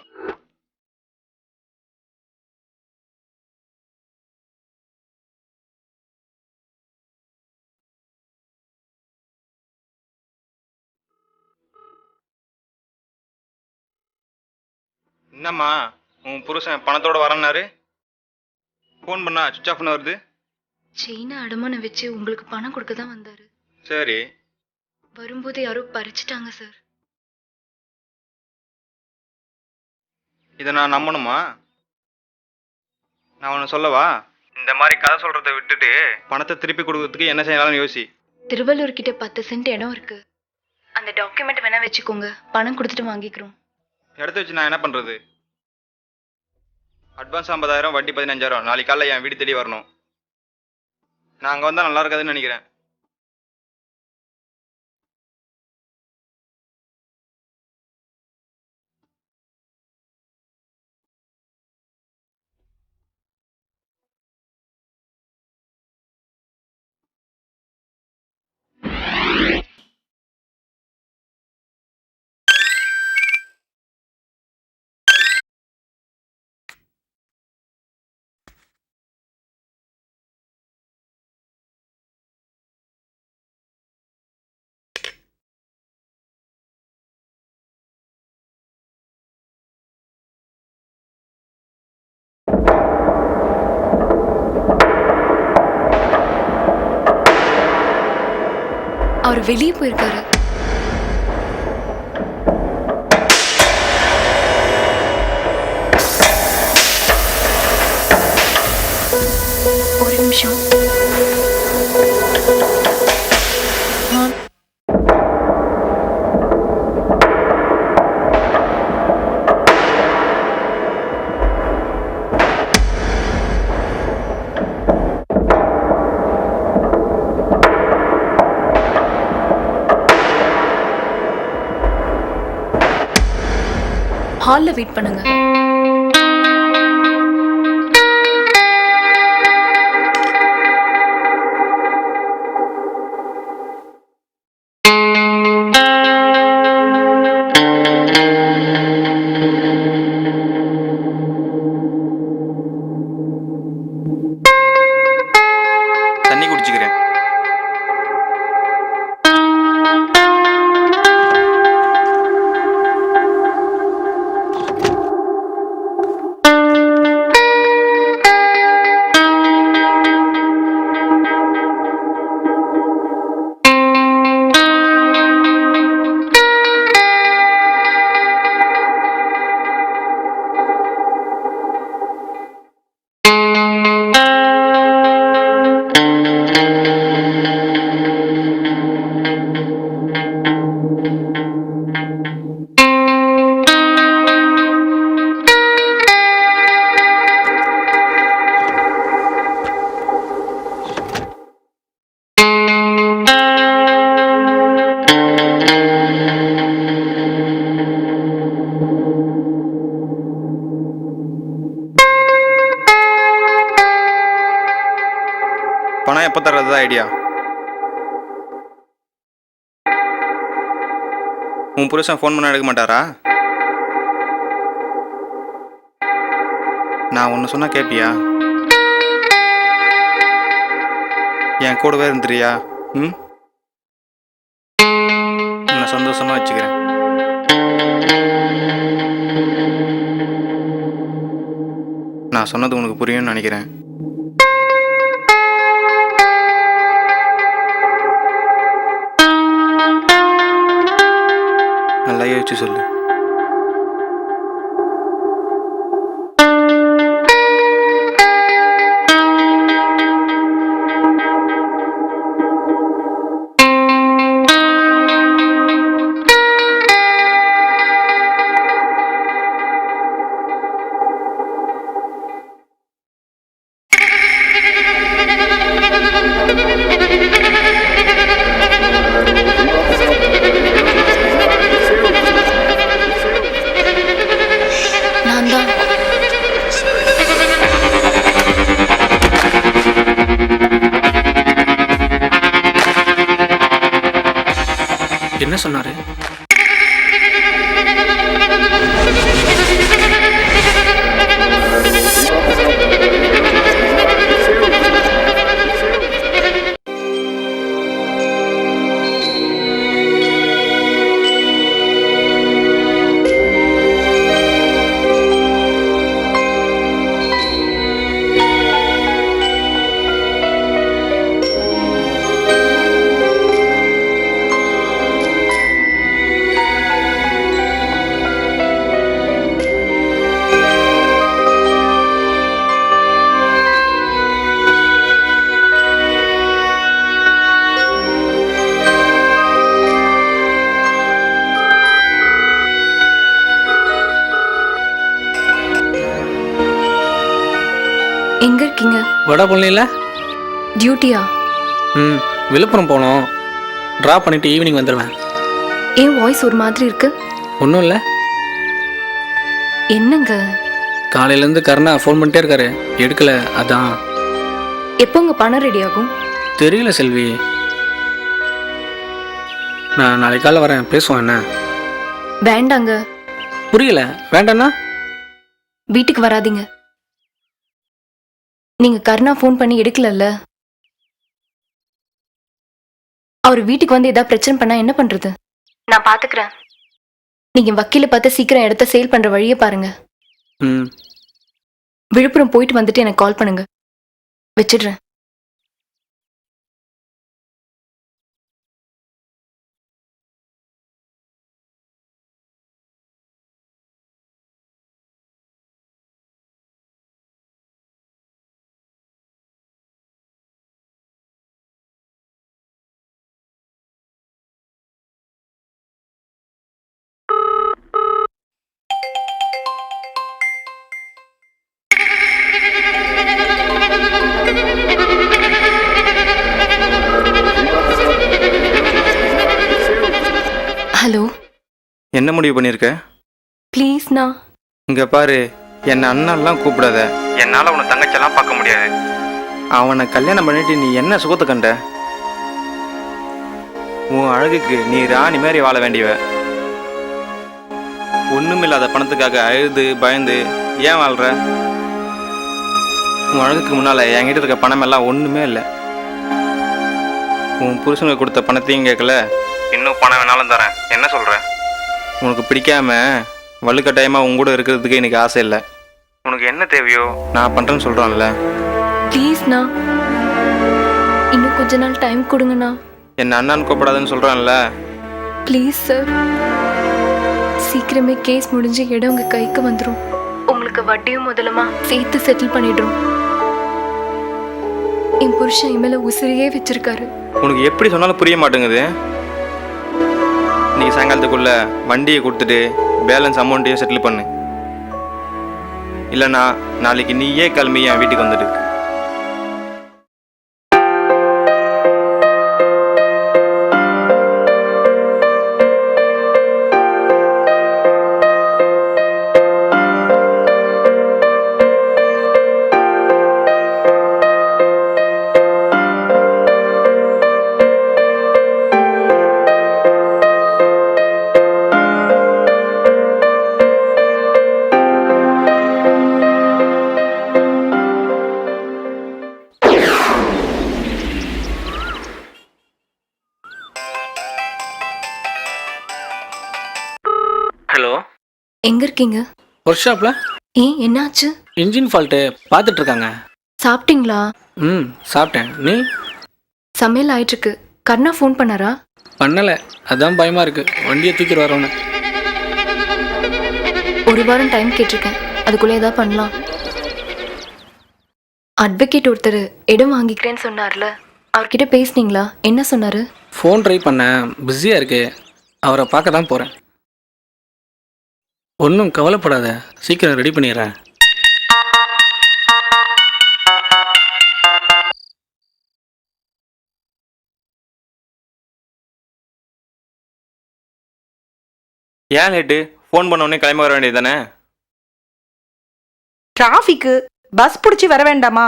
என்னம்மா உன் புருஷன் பணத்தோட வரேன்னாரு, ஃபோன் பண்ணா சுவிச் ஆஃப்னு வருது. செயினை அடமானம் வச்சு உங்களுக்கு பணம் கொடுக்க தான் வந்தாரு. சரி, வரும்போது யாரோ பறிச்சிட்டாங்க சார். இதை நான் நம்பணுமா? நான் ஒன்று சொல்லவா? இந்த மாதிரி கதை சொல்கிறத விட்டுட்டு பணத்தை திருப்பி கொடுக்கறதுக்கு என்ன செய்யலாம்னு யோசி. திருவள்ளூர் கிட்ட 10 சென்ட் இடம் இருக்கு. அந்த டாக்குமெண்ட் வேணா வச்சுக்கோங்க, பணம் கொடுத்துட்டு வாங்கிக்கிறோம். இடத்த வச்சு நான் என்ன பண்ணுறது? அட்வான்ஸ் 50,000, வட்டி 15,000. நாளைக்கு காலைல என் வீடு தேடி வரணும். நான் அங்கே வந்தால் நல்லா இருக்காதுன்னு நினைக்கிறேன். அவர் வெளியே போயிருக்காரு. ஒரு நிமிஷம். ஹால்ல வெயிட் பண்ணுங்க. தண்ணி குடிச்சுக்கிறேன். பணம் எப்போ தர்றது தான் ஐடியா? உன் புருஷன் ஃபோன் பண்ண எடுக்க மாட்டாரா? நான் ஒன்று சொன்னால் கேட்பியா? என் கூடவே இருந்துறியா? ம், நான் சந்தோஷமாக வச்சுக்கிறேன். நான் சொன்னது உனக்கு புரியும்னு நினைக்கிறேன். நல்லா யோசிச்சு சொல்லு. என்ன சொன்னார்? எங்க இருக்கீங்க? வடா பண்ணல? டியூட்டியா? ம், விழுப்புரம் போனோம். ட்ராப் பண்ணிவிட்டு ஈவினிங் வந்துடுவேன். ஏன் வாய்ஸ் ஒரு மாதிரி இருக்கு? ஒன்றும் இல்லை. என்னங்க? காலையிலேருந்து கருணா ஃபோன் பண்ணிட்டே இருக்காரு, எடுக்கல. அதான். எப்போ உங்க பணம் ரெடி ஆகும்? தெரியல செல்வி. நான் நாளைக்கு காலைல வரேன், பேசுவோம். என்ன? வேண்டாங்க. புரியல. வேண்டாண்ணா? வீட்டுக்கு வராதீங்க. நீங்க கருணா ஃபோன் பண்ணி எடுக்கலல்ல. அவர் வீட்டுக்கு வந்து ஏதாவது பிரச்சனை பண்ணா என்ன பண்றது? நான் பாத்துக்கிறேன். நீங்க வக்கீல பார்த்து சீக்கிரம் இடத்த சேல் பண்ற வழியை பாருங்க. ம். விழுப்புரம் போயிட்டு வந்துட்டு எனக்கு கால் பண்ணுங்க. வச்சிடுறேன். ஹலோ. என்ன முடிவு பண்ணியிருக்க? ப்ளீஸ்ண்ணா. இங்கே பாரு, என்னை அண்ணன்லாம் கூப்பிடாத. என்னால் உன்னை தங்கச்செல்லாம் பார்க்க முடியாது. அவனை கல்யாணம் பண்ணிட்டு நீ என்ன சுகத்தை கண்ட? உன் அழகுக்கு நீ ராணி மாதிரி வாழ வேண்டியவ. ஒன்றுமில்லாத பணத்துக்காக அழுது பயந்து ஏன் வாழ்கிற? உன் அழகுக்கு முன்னால் என்கிட்ட இருக்க பணம் எல்லாம் ஒன்றுமே இல்லை. உன் புருஷனுக்கு கொடுத்த பணத்தையும் கேட்கல, இன்னும் பணம் வேணாலும் தரேன். என்ன சொல்கிற? உனக்கு பிடிக்காம வலுக்கட்டாயமாக உன் கூட இருக்கிறதுக்கு எனக்கு ஆசை இல்லை. உனக்கு என்ன தேவையோ நான் பண்ணுறேன்னு சொல்கிறான்ல. ப்ளீஸ்ண்ணா, இன்னும் கொஞ்ச நாள் டைம் கொடுங்கண்ணா. என்ன அண்ணான்னு கூப்பிடாதுன்னு சொல்கிறான்ல. ப்ளீஸ் சார், சீக்கிரமே கேஸ் முடிஞ்சு இடம் உங்க கைக்கு வந்துடும். உங்களுக்கு வட்டியும் முதலமா சேர்த்து செட்டில் பண்ணிடுறோம். என் புருஷன் என் மேல உசிரியே வச்சிருக்காரு. உனக்கு எப்படி சொன்னாலும் புரிய மாட்டேங்குது. நீ சாயங்காலத்துக்குள்ள வண்டியை கொடுத்துட்டு பேலன்ஸ் அமௌண்ட்டையும் செட்டில் பண்ணு. இல்லைனா நாளைக்கு நீயே கிளம்பி என் வீட்டுக்கு வந்துடு. ஹலோ. எங்க இருக்கீங்க? ஒர்க் ஷாப்பில். ஏன் என்னாச்சு? இன்ஜின் ஃபால்ட்டு பார்த்துட்டு இருக்காங்க. சாப்பிட்டீங்களா? ம், சாப்பிட்டேன். நீ? சமையல் ஆயிட்டு இருக்கு. கர்ணா ஃபோன் பண்ணாரா? பண்ணலை, அதான் பயமாக இருக்குது. வண்டியை தூக்கிட்டு வரவன. ஒரு வாரம் டைம் கேட்டிருக்கேன், அதுக்குள்ளே ஏதாவது பண்ணலாம். அட்வொகேட் ஒருத்தர் இடம் வாங்கிக்கிறேன்னு சொன்னார்ல, அவர்கிட்ட பேசுனீங்களா? என்ன சொன்னாரு? ஃபோன் ட்ரை பண்ணேன், பிஸியாக இருக்கு. அவரை பார்க்க தான் போகிறேன். ஒன்றும் கவலைப்படாத, சீக்கிரம் ரெடி பண்ணிடுறேன். ஏன் லேட்டு? ஃபோன் பண்ண உடனே கிளம்பி வர வேண்டியது தானே? டிராஃபிக்கு, பஸ் பிடிச்சி வர வேண்டாமா?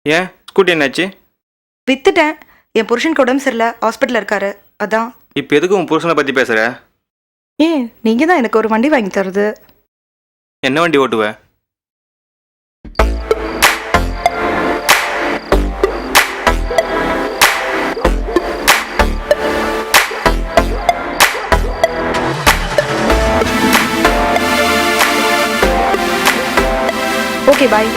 ஏன் ஸ்கூட்டி என்னாச்சு? வித்துட்டேன். என் புருஷனுக்கு உடம்பு சரியில்லை, ஹாஸ்பிட்டலில் இருக்காரு. அதான். இப்போ எதுக்கு உன் புருஷனை பற்றி பேசுகிற? ஏன் நீங்கள் தான் எனக்கு ஒரு வண்டி வாங்கி தருது. என்ன வண்டி ஓட்டுவ? Okay bye.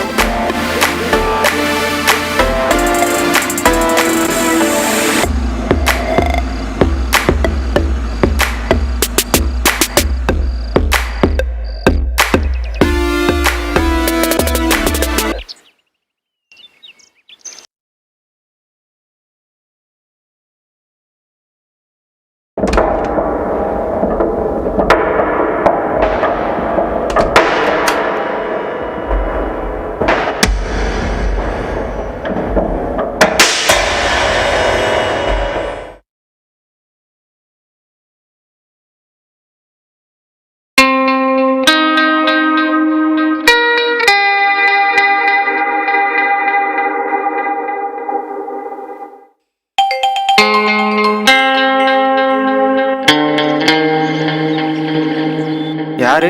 யாரு?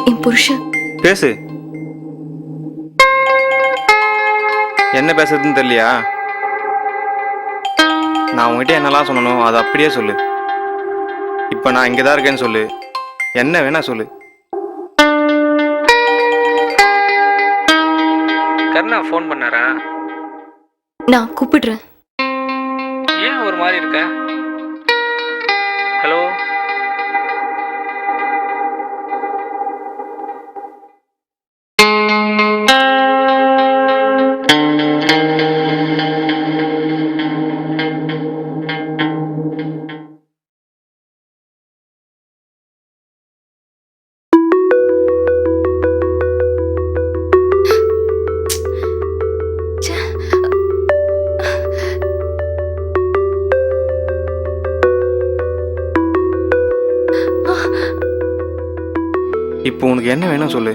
என் புருஷன். பேசு. என்ன பேசுறதுன்னு தெரியலையா? நான் உங்ககிட்ட என்னெல்லாம் சொல்லணும் அதை அப்படியே சொல்லு. இப்போ நான் இங்கே தான் இருக்கேன்னு சொல்லு. என்ன வேணா சொல்லு. கருணா ஃபோன் பண்ணாரா? நான் கூப்பிடுறேன். ஏன் ஒரு மாதிரி இருக்க? ஹலோ? இப்போ உனக்கு என்ன வேணும் சொல்லு.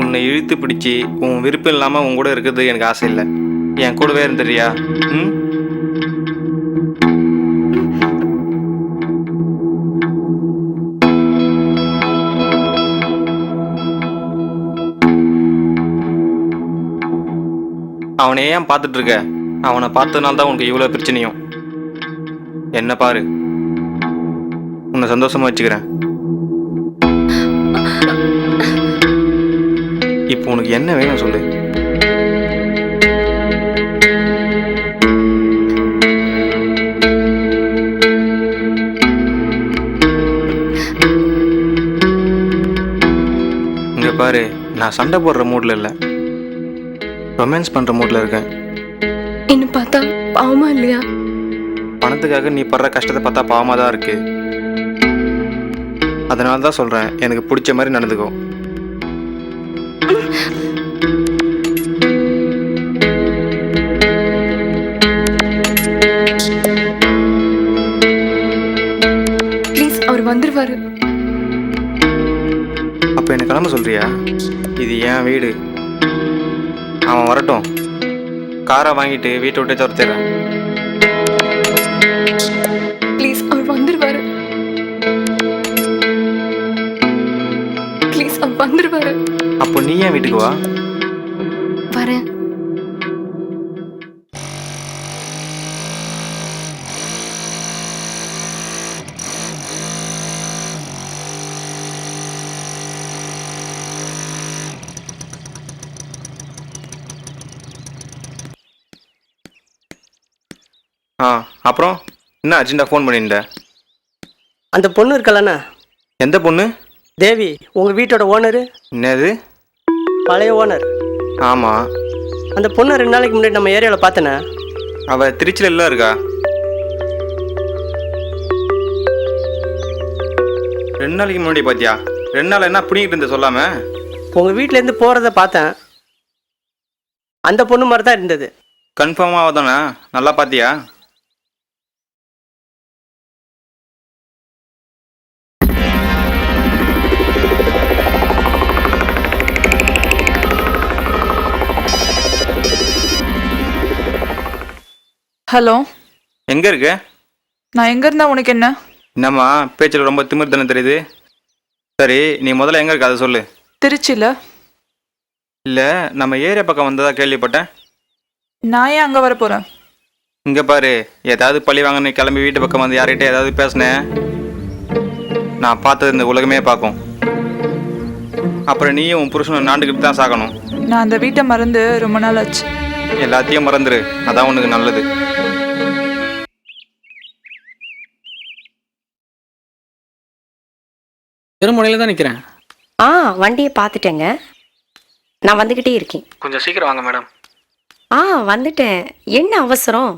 உன்னை இழுத்து பிடிச்சி உன் விருப்பம் இல்லாமல் உன் கூட இருக்கிறது எனக்கு ஆசை இல்லை. என் கூடவே இருந்துறியா? ம். அவனை ஏன் பார்த்துட்டு இருக்க? அவனை பார்த்ததுனால தான் உனக்கு இவ்வளோ பிரச்சனையும். என்ன பாரு, உன்னை சந்தோஷமா வச்சுக்கிறேன். இப்போ உனக்கு என்ன வேணும் சொல்லு. இங்க பாரு, நான் சண்டை போடுற மூட்ல இல்லை, ரொமான்ஸ் பண்ற மூட்ல இருக்கேன். என்ன பார்த்தா பாவமா இல்லையா? பணத்துக்காக நீ படுற கஷ்டத்தை பார்த்தா பாவமா தான் இருக்கு. அதனால தான் சொல்றேன், எனக்கு பிடிச்ச மாதிரி நடந்துக்கோ. ப்ளீஸ், அவர் வந்துருவாரு. அப்போ என்ன கிளம்ப சொல்றியா? இது என் வீடு. அவன் வரட்டும், காரை வாங்கிட்டு வீட்டை விட்டே துரத்திடுறேன். ப்ளீஸ், அவர் வந்துருவாரு. ப்ளீஸ், அவர் வந்துருவாரு. அப்போ நீ ஏன் வீட்டுக்கு வா. வரேன். அப்புறம் என்ன அர்ஜென்ட்டாக ஃபோன் பண்ணியிருந்த? அந்த பொண்ணு இருக்கலண்ணா. எந்த பொண்ணு? தேவி, உங்கள் வீட்டோட ஓனரு. என்னது? பழைய ஓனர். ஆமாம். அந்த பொண்ணை 2 நாளைக்கு முன்னாடி நம்ம ஏரியாவில் பார்த்தேண்ணே. அவள் திருச்சியில் எல்லாம் இருக்கா? 2 நாளைக்கு முன்னாடி பார்த்தியா? 2 நாள் என்ன பிடிங்கிட்டு இருந்த சொல்லாம? உங்கள் வீட்டிலேருந்து போகிறத பார்த்தேன். அந்த பொண்ணு மாதிரி தான் இருந்தது. கன்ஃபார்மாக தானே? நல்லா பார்த்தியா? ஹலோ, எங்கே இருக்கு? நான் எங்க இருந்தா உனக்கு என்ன? என்னம்மா பேச்சில் ரொம்ப திமிர் தானே தெரியுது. சரி, நீ முதல்ல எங்கே இருக்க அதை சொல்லு. திருச்சியில. இல்லை, நம்ம ஏரியா பக்கம் வந்ததா கேள்விப்பட்டேன். நான் ஏன் அங்க வர போறேன்? இங்கே பாரு, ஏதாவது பழி வாங்க நீ கிளம்பி வீட்டு பக்கம் வந்து யார்கிட்ட ஏதாவது பேசினேன், நான் பார்த்தது இந்த உலகமே பார்க்கும். அப்புறம் நீயும் உன் புருஷனும் நாண்டுக்கிட்டு தான் சாகணும். நான் அந்த வீட்டை மறந்து ரொம்ப நாள் ஆச்சு. எல்லாத்தையும் மறந்துரு, அதான் உனக்கு நல்லது. திருமுனையில் தான் நிற்கிறேன். வண்டியை பார்த்துட்டேங்க. நான் வந்துக்கிட்டே இருக்கேன். கொஞ்சம் சீக்கிரம் வாங்க மேடம். வந்துட்டேன். என்ன அவசரம்?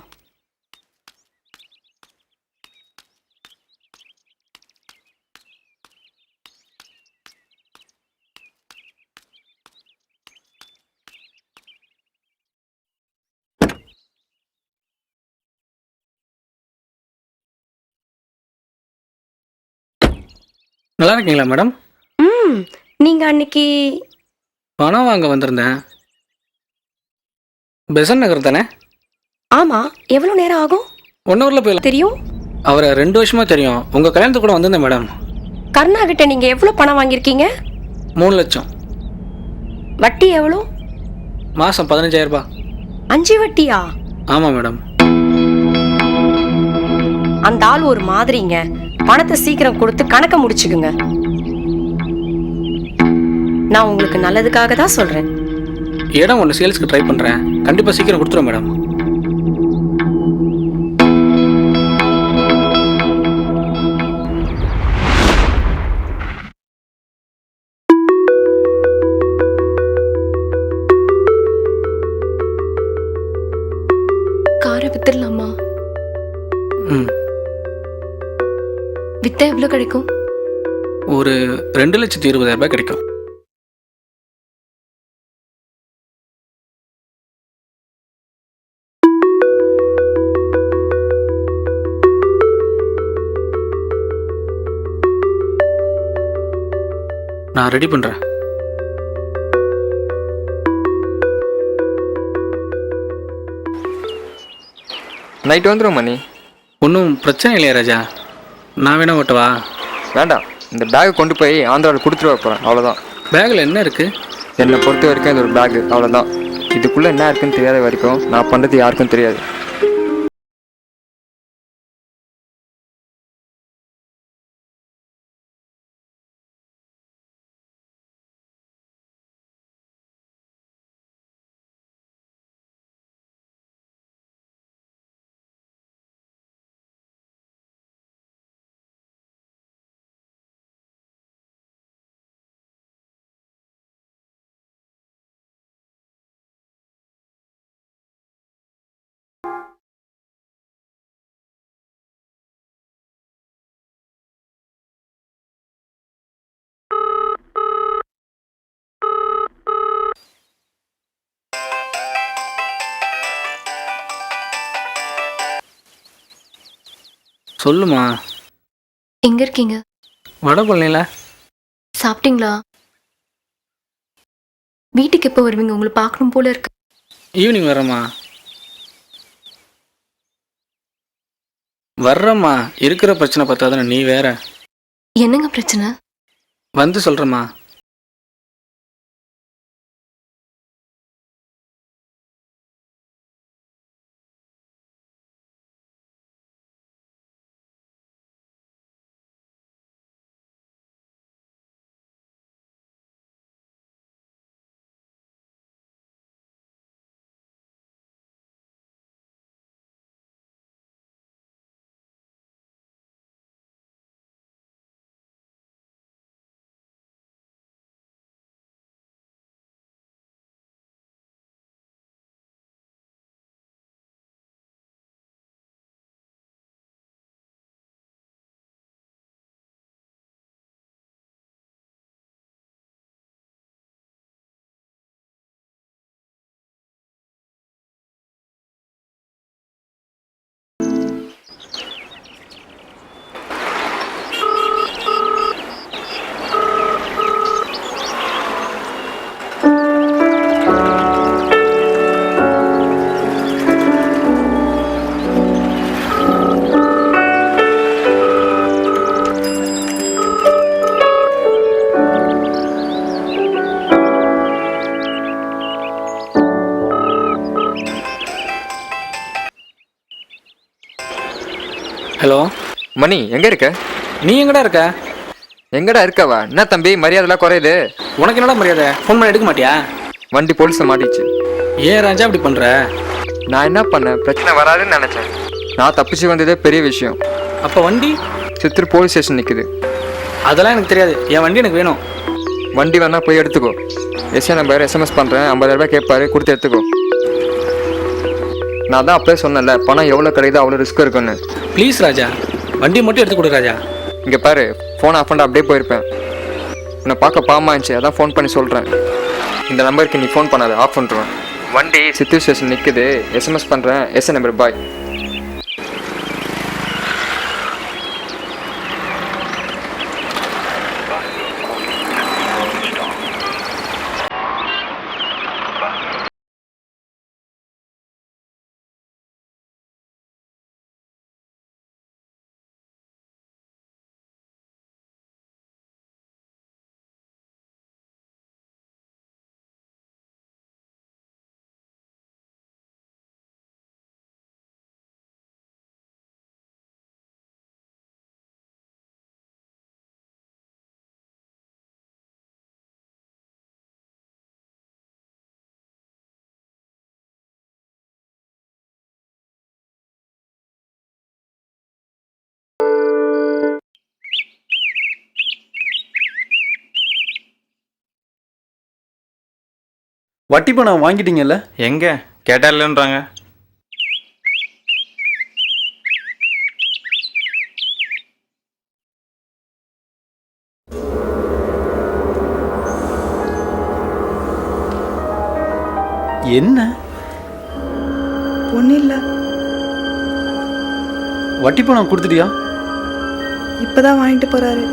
நல்லா இருக்கீங்களா மேடம்? நீங்க அன்னைக்கு பணம் வாங்க வந்திருந்தேன். பெசன் நகர் தானே? ஆமா. எவ்வளவு நேரம் ஆகும்? 1 ஹவரில் போயிடலாம். தெரியும். அவரை 2 வருஷமா தெரியும். உங்கள் கல்யாணத்துக்கு கூட வந்திருந்தேன் மேடம். கருணா கிட்ட நீங்க எவ்வளவு பணம் வாங்கியிருக்கீங்க? 3 லட்சம். வட்டி எவ்வளோ? மாதம் 15,000 ரூபாய். 5 வட்டியா? ஆமாம் மேடம். அந்த ஆள் ஒரு மாதிரிங்க. பணத்தை சீக்கிரம் கொடுத்து கணக்க முடிச்சுக்குங்க. நான் உங்களுக்கு நல்லதுக்காக தான் சொல்றேன். இடம் ஒன்று சேல்ஸ்க்கு ட்ரை பண்ணுறேன். கண்டிப்பாக சீக்கிரம் கொடுத்துருவேன் மேடம். காரை வித்துடலாமா? ம், வித்தா எவ்வளோ கிடைக்கும்? ஒரு 2,20,000 ரூபாய் கிடைக்கும். நான் ரெடி பண்ணுறேன். நைட்டு வந்துடும் மணி. ஒன்றும் பிரச்சனை இல்லையா ராஜா? நான் வேணா ஓட்டவா? வேண்டாம், இந்த பேக்கை கொண்டு போய் ஆந்திராவில் கொடுத்துட்டு வர போகிறேன், அவ்வளோதான். பேக்கில் என்ன இருக்குது? என்னை பொறுத்த வரைக்கும் இது ஒரு பேக்கு, அவ்வளோதான். இதுக்குள்ளே என்ன இருக்குன்னு தெரியாத வரைக்கும் நான் பண்ணுறது யாருக்கும் தெரியாது. சொல்லுமா. எங்க இருக்கீங்க? வடபழனியில். சாப்பிட்டீங்களா? வீட்டுக்கு எப்போ வருவீங்க? உங்களை பார்க்கணும் போல இருக்கு. ஈவினிங் வர்றேம்மா. வர்றேம்மா. இருக்கிற பிரச்சனை பார்த்தாதானே நீ வேற. என்னங்க பிரச்சனை? வந்து சொல்கிறேம்மா. ஹலோ மணி எங்கே இருக்க? நீ எங்கடா இருக்க? எங்கடா இருக்கவா? என்ன தம்பி மரியாதைலாம் குறையுது? உனக்கு என்னடா மரியாதை? ஃபோன் பண்ண எடுக்க மாட்டியா? வண்டி போலீஸில் மாட்டிச்சு. ஏன் ராஜா அப்படி பண்ணுற? நான் என்ன பண்ணேன், பிரச்சனை வராதுன்னு நினச்சேன். நான் தப்பிச்சு வந்ததே பெரிய விஷயம். அப்போ வண்டி சித்தூர் போலீஸ் ஸ்டேஷன் நிற்குது. அதெல்லாம் எனக்கு தெரியாது. என் வண்டி எனக்கு வேணும். வண்டி வேணா போய் எடுத்துக்கோ. எஸ்ஏ நம்பர் SMS பண்ணுறேன், 50,000 ரூபாய் கேட்பாரு, கொடுத்து எடுத்துக்கோ. நான் தான் அப்பவே சொன்னேன்ல, பணம் எவ்வளோ கிடைக்குதோ அவ்வளோ ரிஸ்க் இருக்குன்னு. ப்ளீஸ் ராஜா, வண்டி மட்டும் எடுத்து கொடு ராஜா. இங்கே பாரு, ஃபோன் ஆஃப் பண்ணிட்டு அப்படியே போயிருப்பேன். உன்னை பார்க்க பாவமாக இருந்துச்சு, அதான் ஃபோன் பண்ணி சொல்கிறேன். இந்த நம்பருக்கு நீ ஃபோன் பண்ணாத, ஆஃப் பண்ணுறேன். வண்டி சித்தூர் ஸ்டேஷன் நிற்குது, SMS பண்ணுறேன், எஸ்ஏ நம்பர் பாய். வட்டி பணம் வாங்கிட்டீங்கல்ல? எங்கே கேட்டா இல்லைன்றாங்க. என்ன ஒன்றும் இல்லை, வட்டி பணம் கொடுத்துட்டியா? இப்போ தான் வாங்கிட்டு போகிறாரு.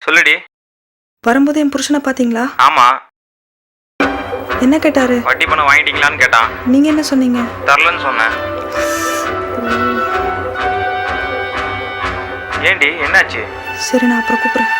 சொல்லுடி. வரும்போது என் புருஷனை பார்த்தீங்களா? ஆமாம். என்ன கேட்டாரு? வட்டி பணம் வாங்கிட்டீங்களான்னு கேட்டான். நீங்கள் என்ன சொன்னீங்க? தரலன்னு சொன்னேன். ஏண்டி என்னாச்சு? சரி, நான் அப்புறம் கூப்பிட்றேன்.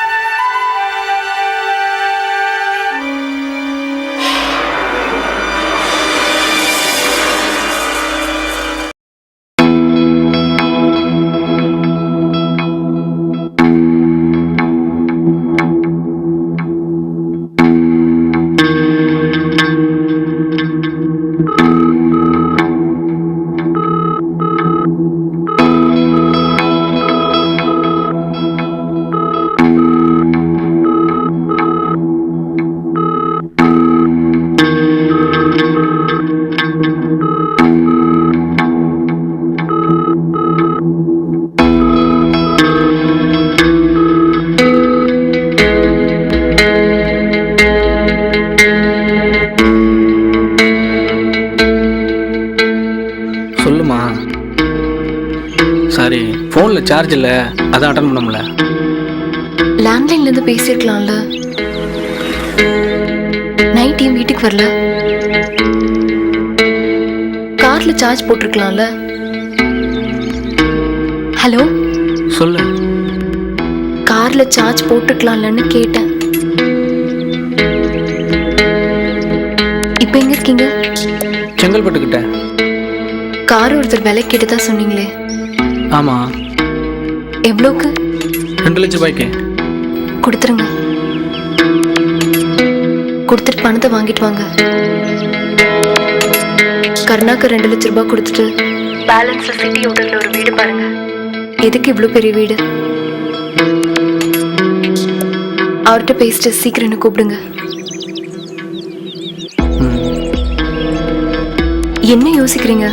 சொல்லுமா. சாரி, ஃபோனில் சார்ஜ் இல்லை, அதான் அட்டன் பண்ண முடியல. லேண்ட்லைன்லேருந்து பேசியிருக்கலாம்ல. நைட் ஏன் வீட்டுக்கு வரல? காரில் சார்ஜ் போட்டிருக்கலாம்ல. ஹலோ, சொல்லு. காரில் சார்ஜ் போட்டிருக்கலாம்லன்னு கேட்டேன். இப்போ எங்கே இருக்கீங்க? செங்கல்பட்டுக்கிட்ட. கார் ஒருத்தர் விலை கேட்டதா சொன்னீங்களே. ஆமாம். எவ்வளோக்கு? 2 லட்சம் ரூபாய்க்கு. கொடுத்துருங்க. கொடுத்துட்டு பணத்தை வாங்கிட்டு வாங்க. கருணாக்கு 2 லட்சம் ரூபாய் கொடுத்துட்டு பேலன்ஸ் சிட்டி ஹோட்டலில் ஒரு வீடு பாருங்க. எதுக்கு இவ்வளோ பெரிய வீடு? அவர்கிட்ட பேசிட்டு சீக்கிரம் என்ன கூப்பிடுங்க. என்ன யோசிக்கிறீங்க?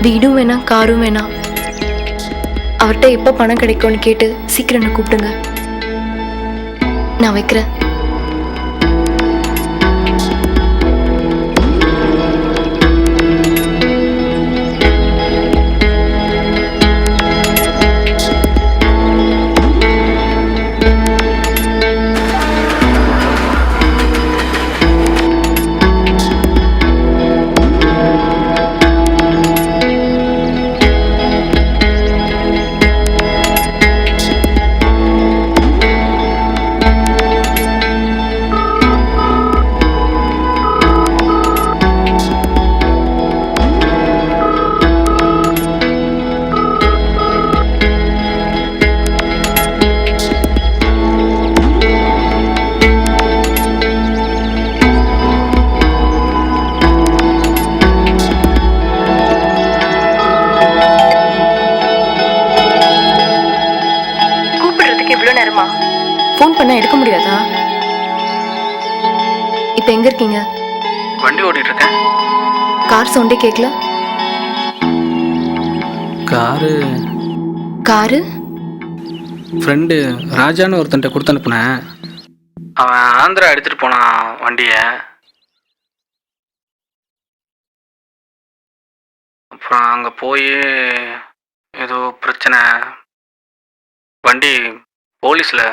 வீடும் வேணாம், காரும் வேணாம். அவர்கிட்ட எப்போ பணம் கிடைக்கும்னு கேட்டு சீக்கிரம் என்ன கூப்பிடுங்க. நான் வைக்கிறேன். இப்போ எங்க இருக்கீங்க? வண்டி ஓட்டிட்டு இருக்கேன். கார் சவுண்டே கேட்கல. காரு ஃப்ரெண்டு ராஜான்னு ஒருத்தன்ட்ட கொடுத்து அனுப்புனேன். அவன் ஆந்திரா எடுத்துட்டு போனான் வண்டியை. அப்புறம் அங்கே போய் ஏதோ பிரச்சனை, வண்டி போலீஸில்.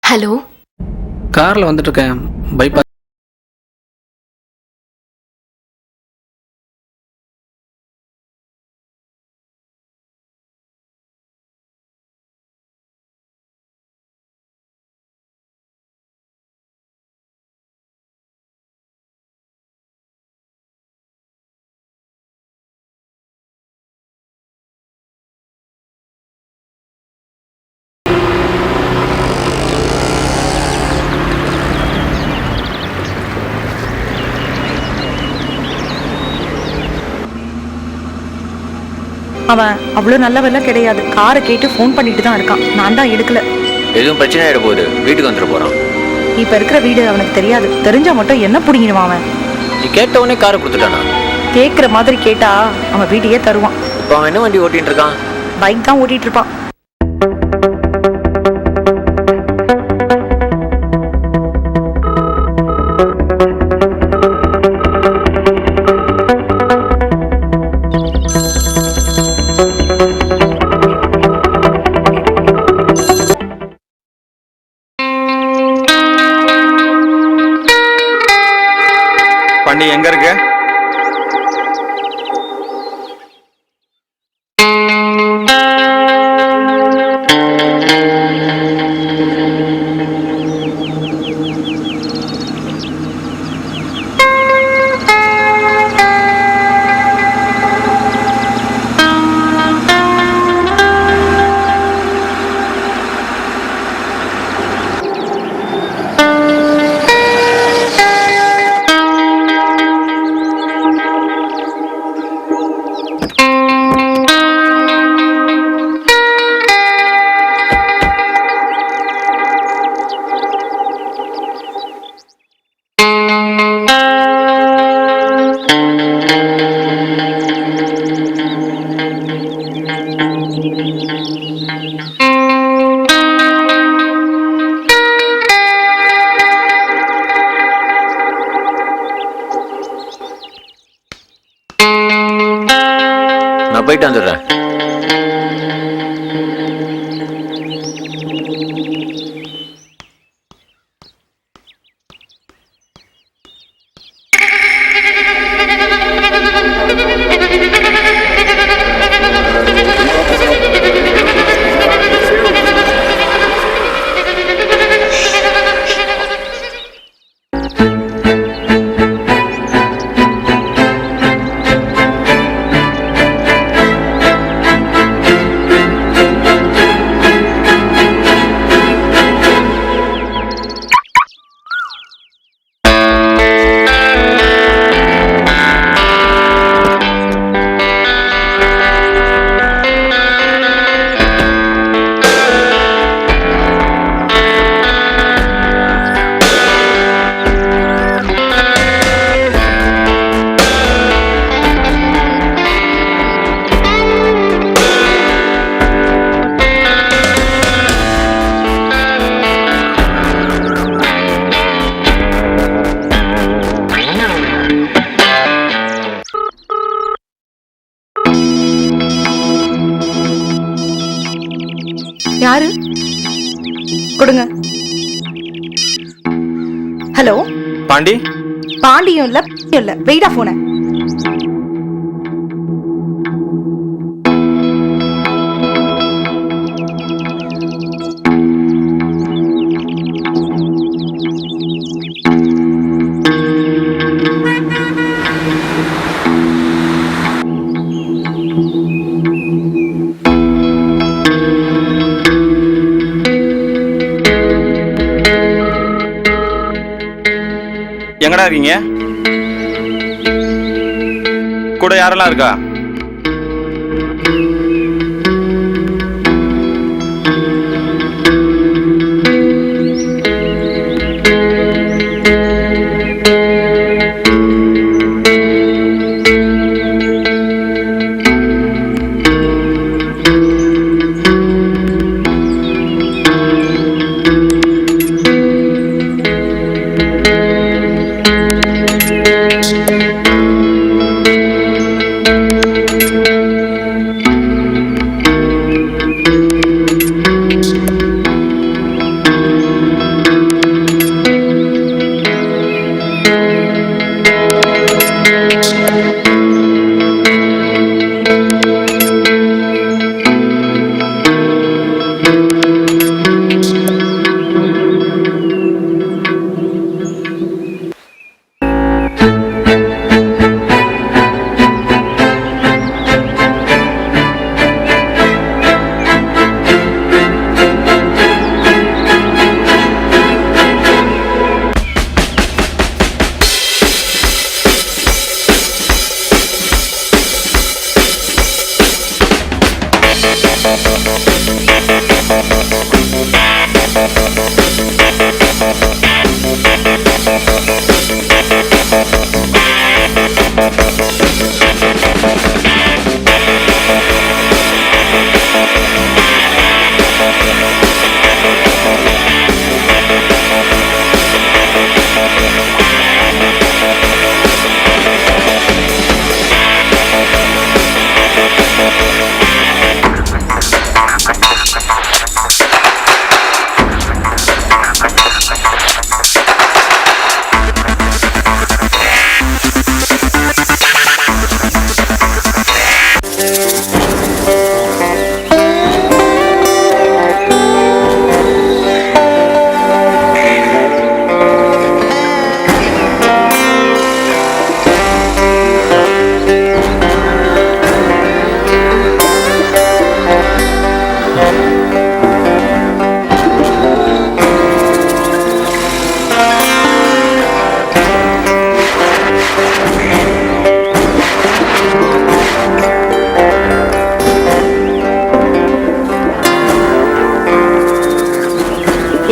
ஹலோ, காரில் வந்துட்டு இருக்கேன். பைபாஸ் அவன் அவ்வளோ நல்லவெல்லாம் கிடையாது. காரை கேட்டு ஃபோன் பண்ணிட்டு தான் இருக்கான். நான் தான் எடுக்கல. எதுவும் பிரச்சனை ஆகிட போகுது, வீட்டுக்கு வந்துட்டு போகிறான். இப்ப இருக்கிற வீடு அவனுக்கு தெரியாது. தெரிஞ்சா மட்டும் என்ன புடிங்கிடுவான் அவன். நீ கேட்ட உடனே காரை கொடுத்துட்டானா? கேட்குற மாதிரி கேட்டா அவன் வீட்டையே தருவான். இப்போ அவன் என்ன வண்டி ஓட்டின்னு இருக்கான்? பைக் தான் ஓட்டிட்டு இருப்பான். வண்டி எங்க இருக்கு? நான் போயிட்டு வந்துடுறேன். யாரு? கொடுங்க. ஹலோ, பாண்டி? பாண்டியும் இல்ல, வெயிட்டா போன. எங்கடா இருக்கீங்க? கூட யாரெல்லாம் இருக்கா?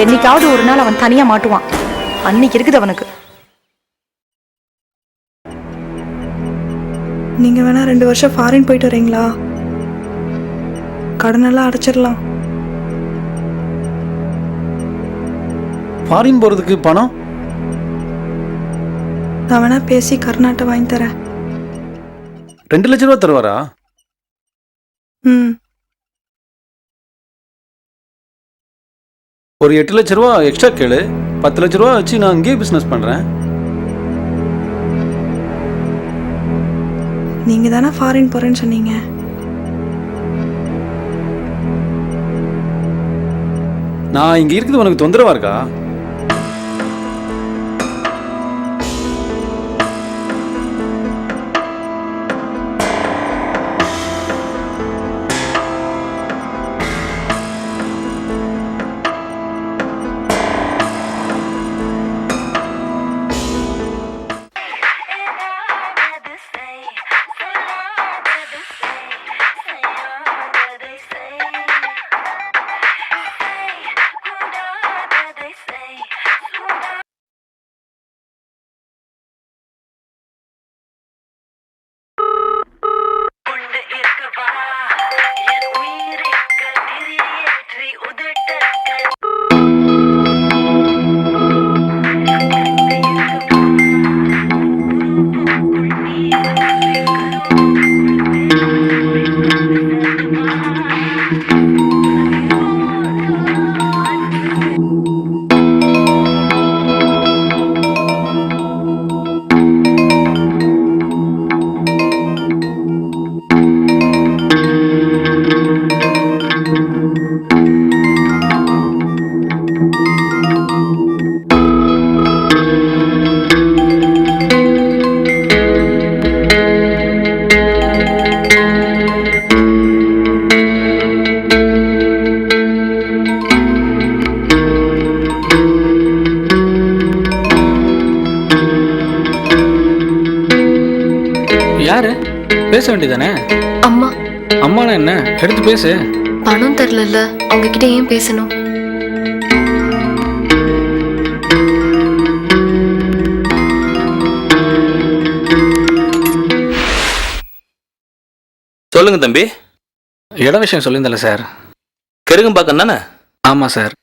என்னைக்காவது ஒரு நாள் அவன் தனியா மாட்டுவான். அன்னைக்கு இருக்குது அவனுக்கு. நீங்க வேணா 2 வருஷம் ஃபாரின் போயிட்டு வரீங்களா? கடனெல்லாம் அடைச்சிடலாம். ஃபாரின் போகிறதுக்கு பணம் நான் வேணா பேசி கர்நாட்டை வாங்கி தரேன். 2 லட்ச ரூபா தருவாரா? ம், ஒரு 8 லட்ச ரூபா எக்ஸ்ட்ரா கேளு. 10 லட்ச ரூபா வச்சு நான் இங்கேயே பிஸ்னஸ் பண்ணுறேன். நீங்க தானே ஃபாரின் போறேன்னு சொன்னீங்க. நான் இங்கே இருக்குது உனக்கு தொந்தரவா இருக்கா? They say பேச வேண்டியதானே? அம்மா அம்மானா என்ன, எடுத்து பேசு. பணம் தரல, அவங்க கிட்ட ஏன் பேசணும்? சொல்லுங்க தம்பி. இட விஷயம் சொல்லியிருந்தல சார். கெருகம்பாக்கம் தானே? ஆமாம் சார்.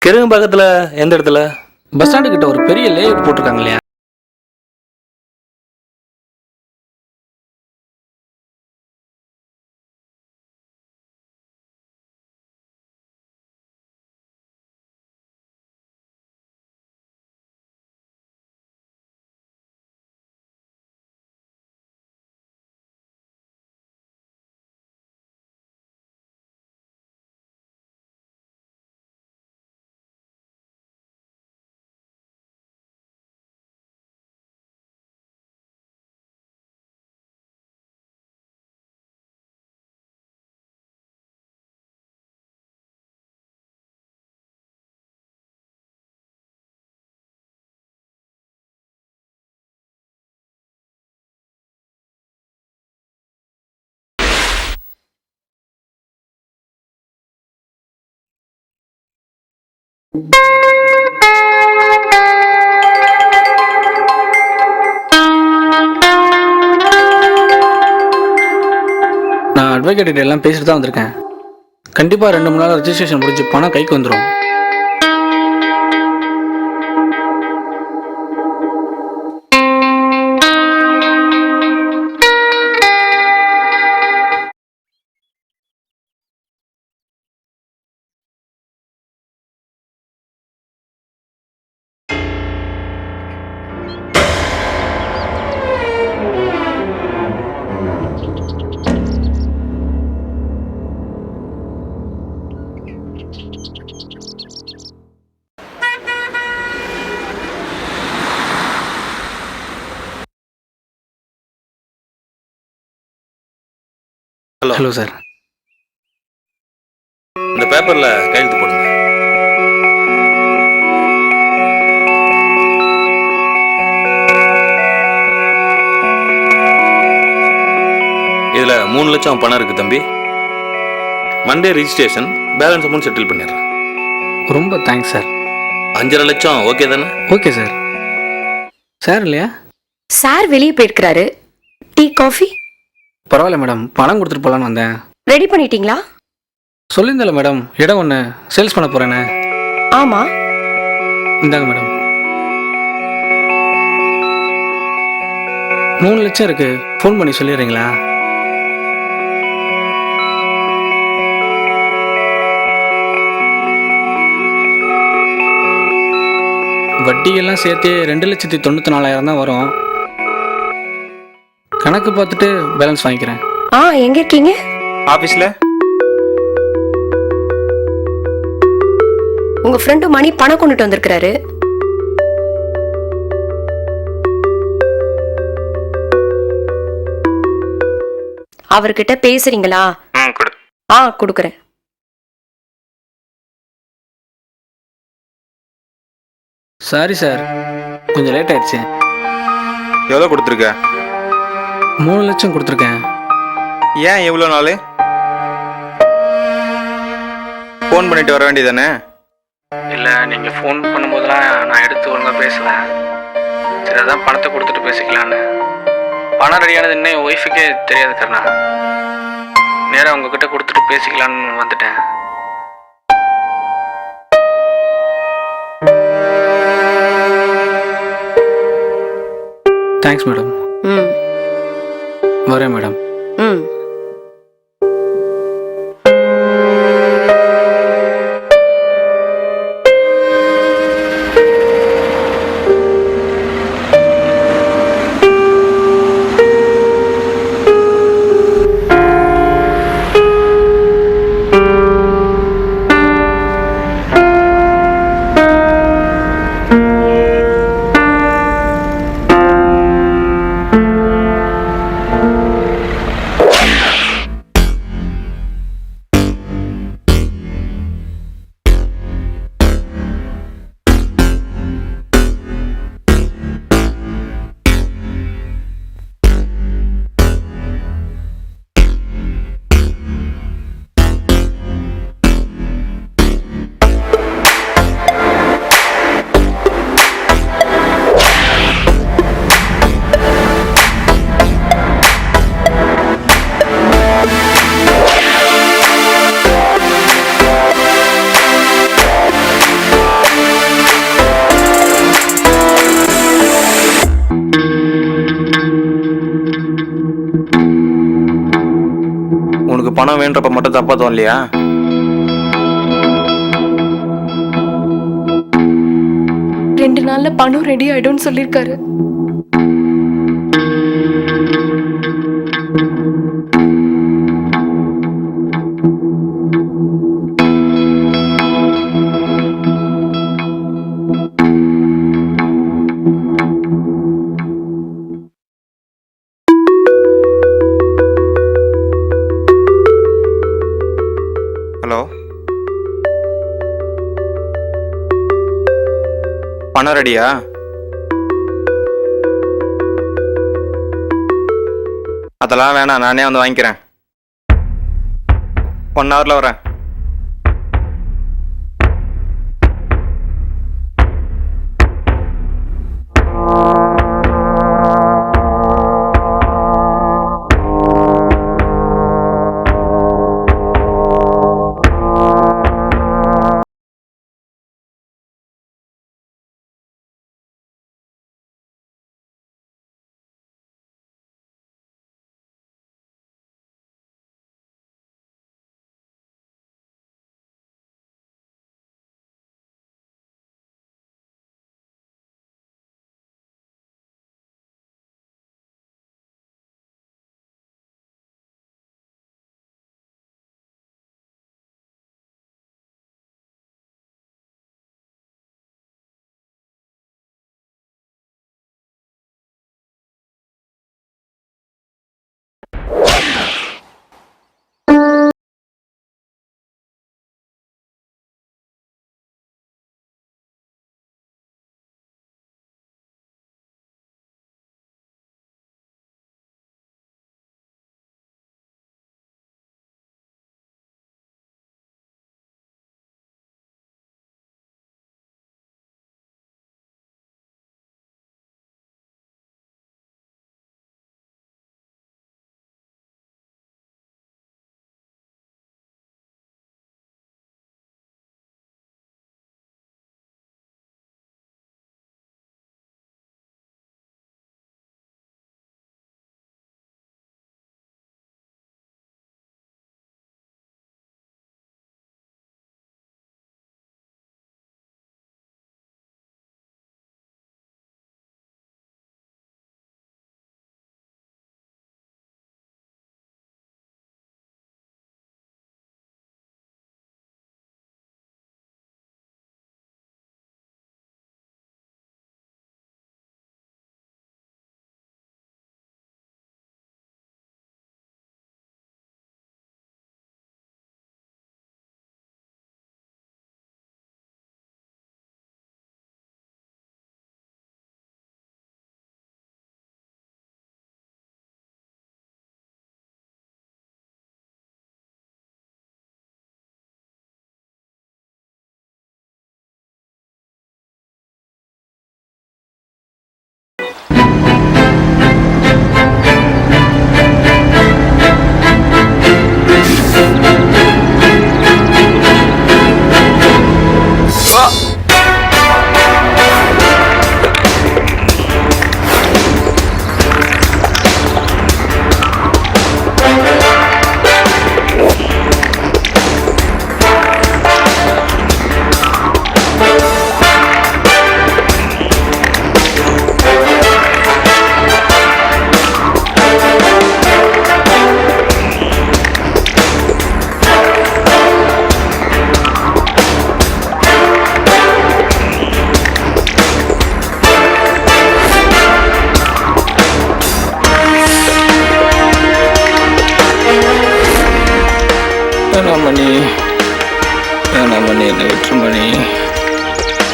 கெருகம்பாக்கத்தில் எந்த இடத்துல? பஸ் ஸ்டாண்டு கிட்ட ஒரு பெரிய லேஅவுட் போட்டிருக்காங்க இல்லையா? நான் அட்வொகேட் எல்லாம் பேசிட்டு தான் வந்திருக்கேன். கண்டிப்பாக 2 மணி நேரம் ரெஜிஸ்ட்ரேஷன் முடிஞ்சு பணம் கைக்கு வந்துடும். Hello sir. இந்த பேப்பரில் கையெழுத்து போடுங்க. இதில் 3 லட்சம் பணம் இருக்குது தம்பி. Monday registration, balance amount settle பண்ணிடுறேன். ரொம்ப தேங்க்ஸ் சார். 5.5 லட்சம் ஓகே தானே? Okay sir. சார் இல்லையா? சார் வெளியே போயிருக்கிறாரு. Tea coffee? பரவாயில்ல மேடம், பணம் கொடுத்துட்டு போகலான்னு வந்தேன். ரெடி பண்ணிட்டீங்களா? சொல்லியிருந்தல மேடம், இடம் ஒன்று சேல்ஸ் பண்ண போகிறேன்னு. ஆமா. இந்தாங்க மேடம். 3 லட்சம் இருக்கு, ஃபோன் பண்ணி சொல்லிடுறீங்களா? வட்டியெல்லாம் சேர்த்து 2,94,000 தான் வரும். கணக்கு பார்த்துட்டு பேலன்ஸ் வாங்கிக்கிறேன். எங்க இருக்கீங்க? ஆஃபீஸில். உங்க ஃப்ரெண்டு மணி பணம் கொண்டுட்டு வந்திருக்கிறாரு. அவர்கிட்ட பேசுறீங்களா? கொடுக்குறேன். சாரி சார், கொஞ்சம் லேட் ஆயிடுச்சு. எவ்வளோ கொடுத்துருக்க? 3 லட்சம் கொடுத்துருக்கேன். ஏன் எவ்வளோ நாள்? ஃபோன் பண்ணிட்டு வர வேண்டியதானே? இல்லை, நீங்கள் ஃபோன் பண்ணும்போதெல்லாம் நான் எடுத்து ஒழுங்காக பேசுவேன். சரி, அதான் பணத்தை கொடுத்துட்டு பேசிக்கலான்னு. பணம் ரெடியானது இன்னும் என் ஒய்ஃபுக்கே தெரியாது கருணா. நேராக உங்ககிட்ட கொடுத்துட்டு பேசிக்கலான்னு வந்துட்டேன். Thanks madam. வரேன் மேடம். உனக்கு பணம் வேண்டப்ப மட்டும் தப்பா தோணலையா? ரெண்டு நாள்ல பணம் ரெடி ஆயிடும்னு சொல்லியிருக்காரு. ஹலோ, பணம் ரெடியா? அதெல்லாம் வேணாம், நானே வந்து வாங்கிக்கிறேன். 1 ஹவரில் வரேன்.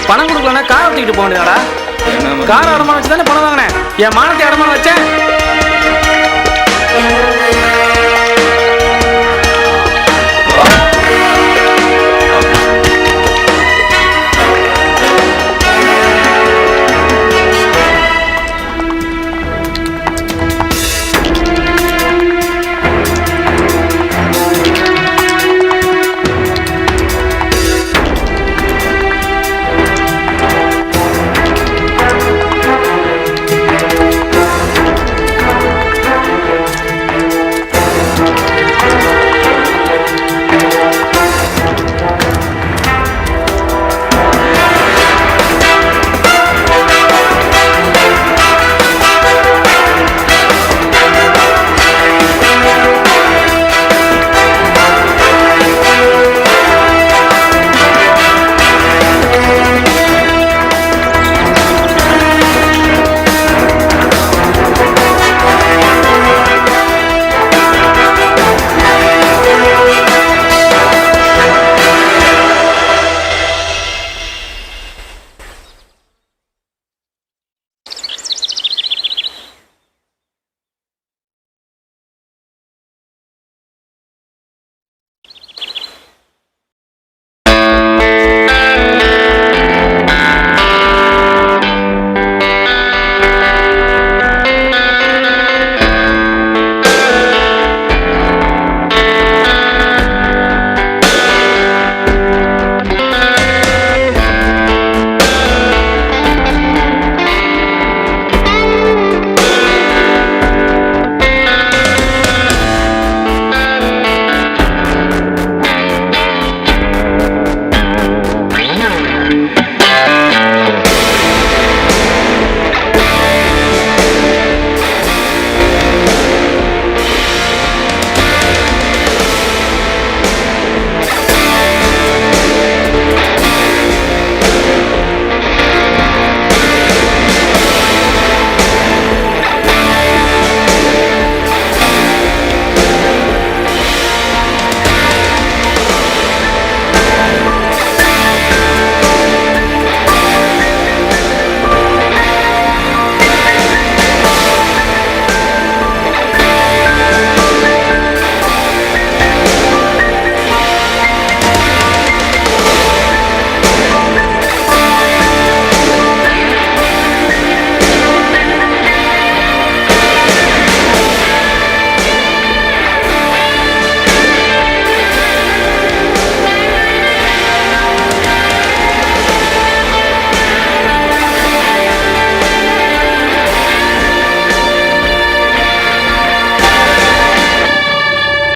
பணம் கொடுக்கலன்னா கார் ஓட்டிக்கிட்டு போக வேண்டியதாடா. கார் அடமானம் வச்சு தானே பணம் வாங்கினேன். என் மானத்தை அடமானம் வச்சேன்.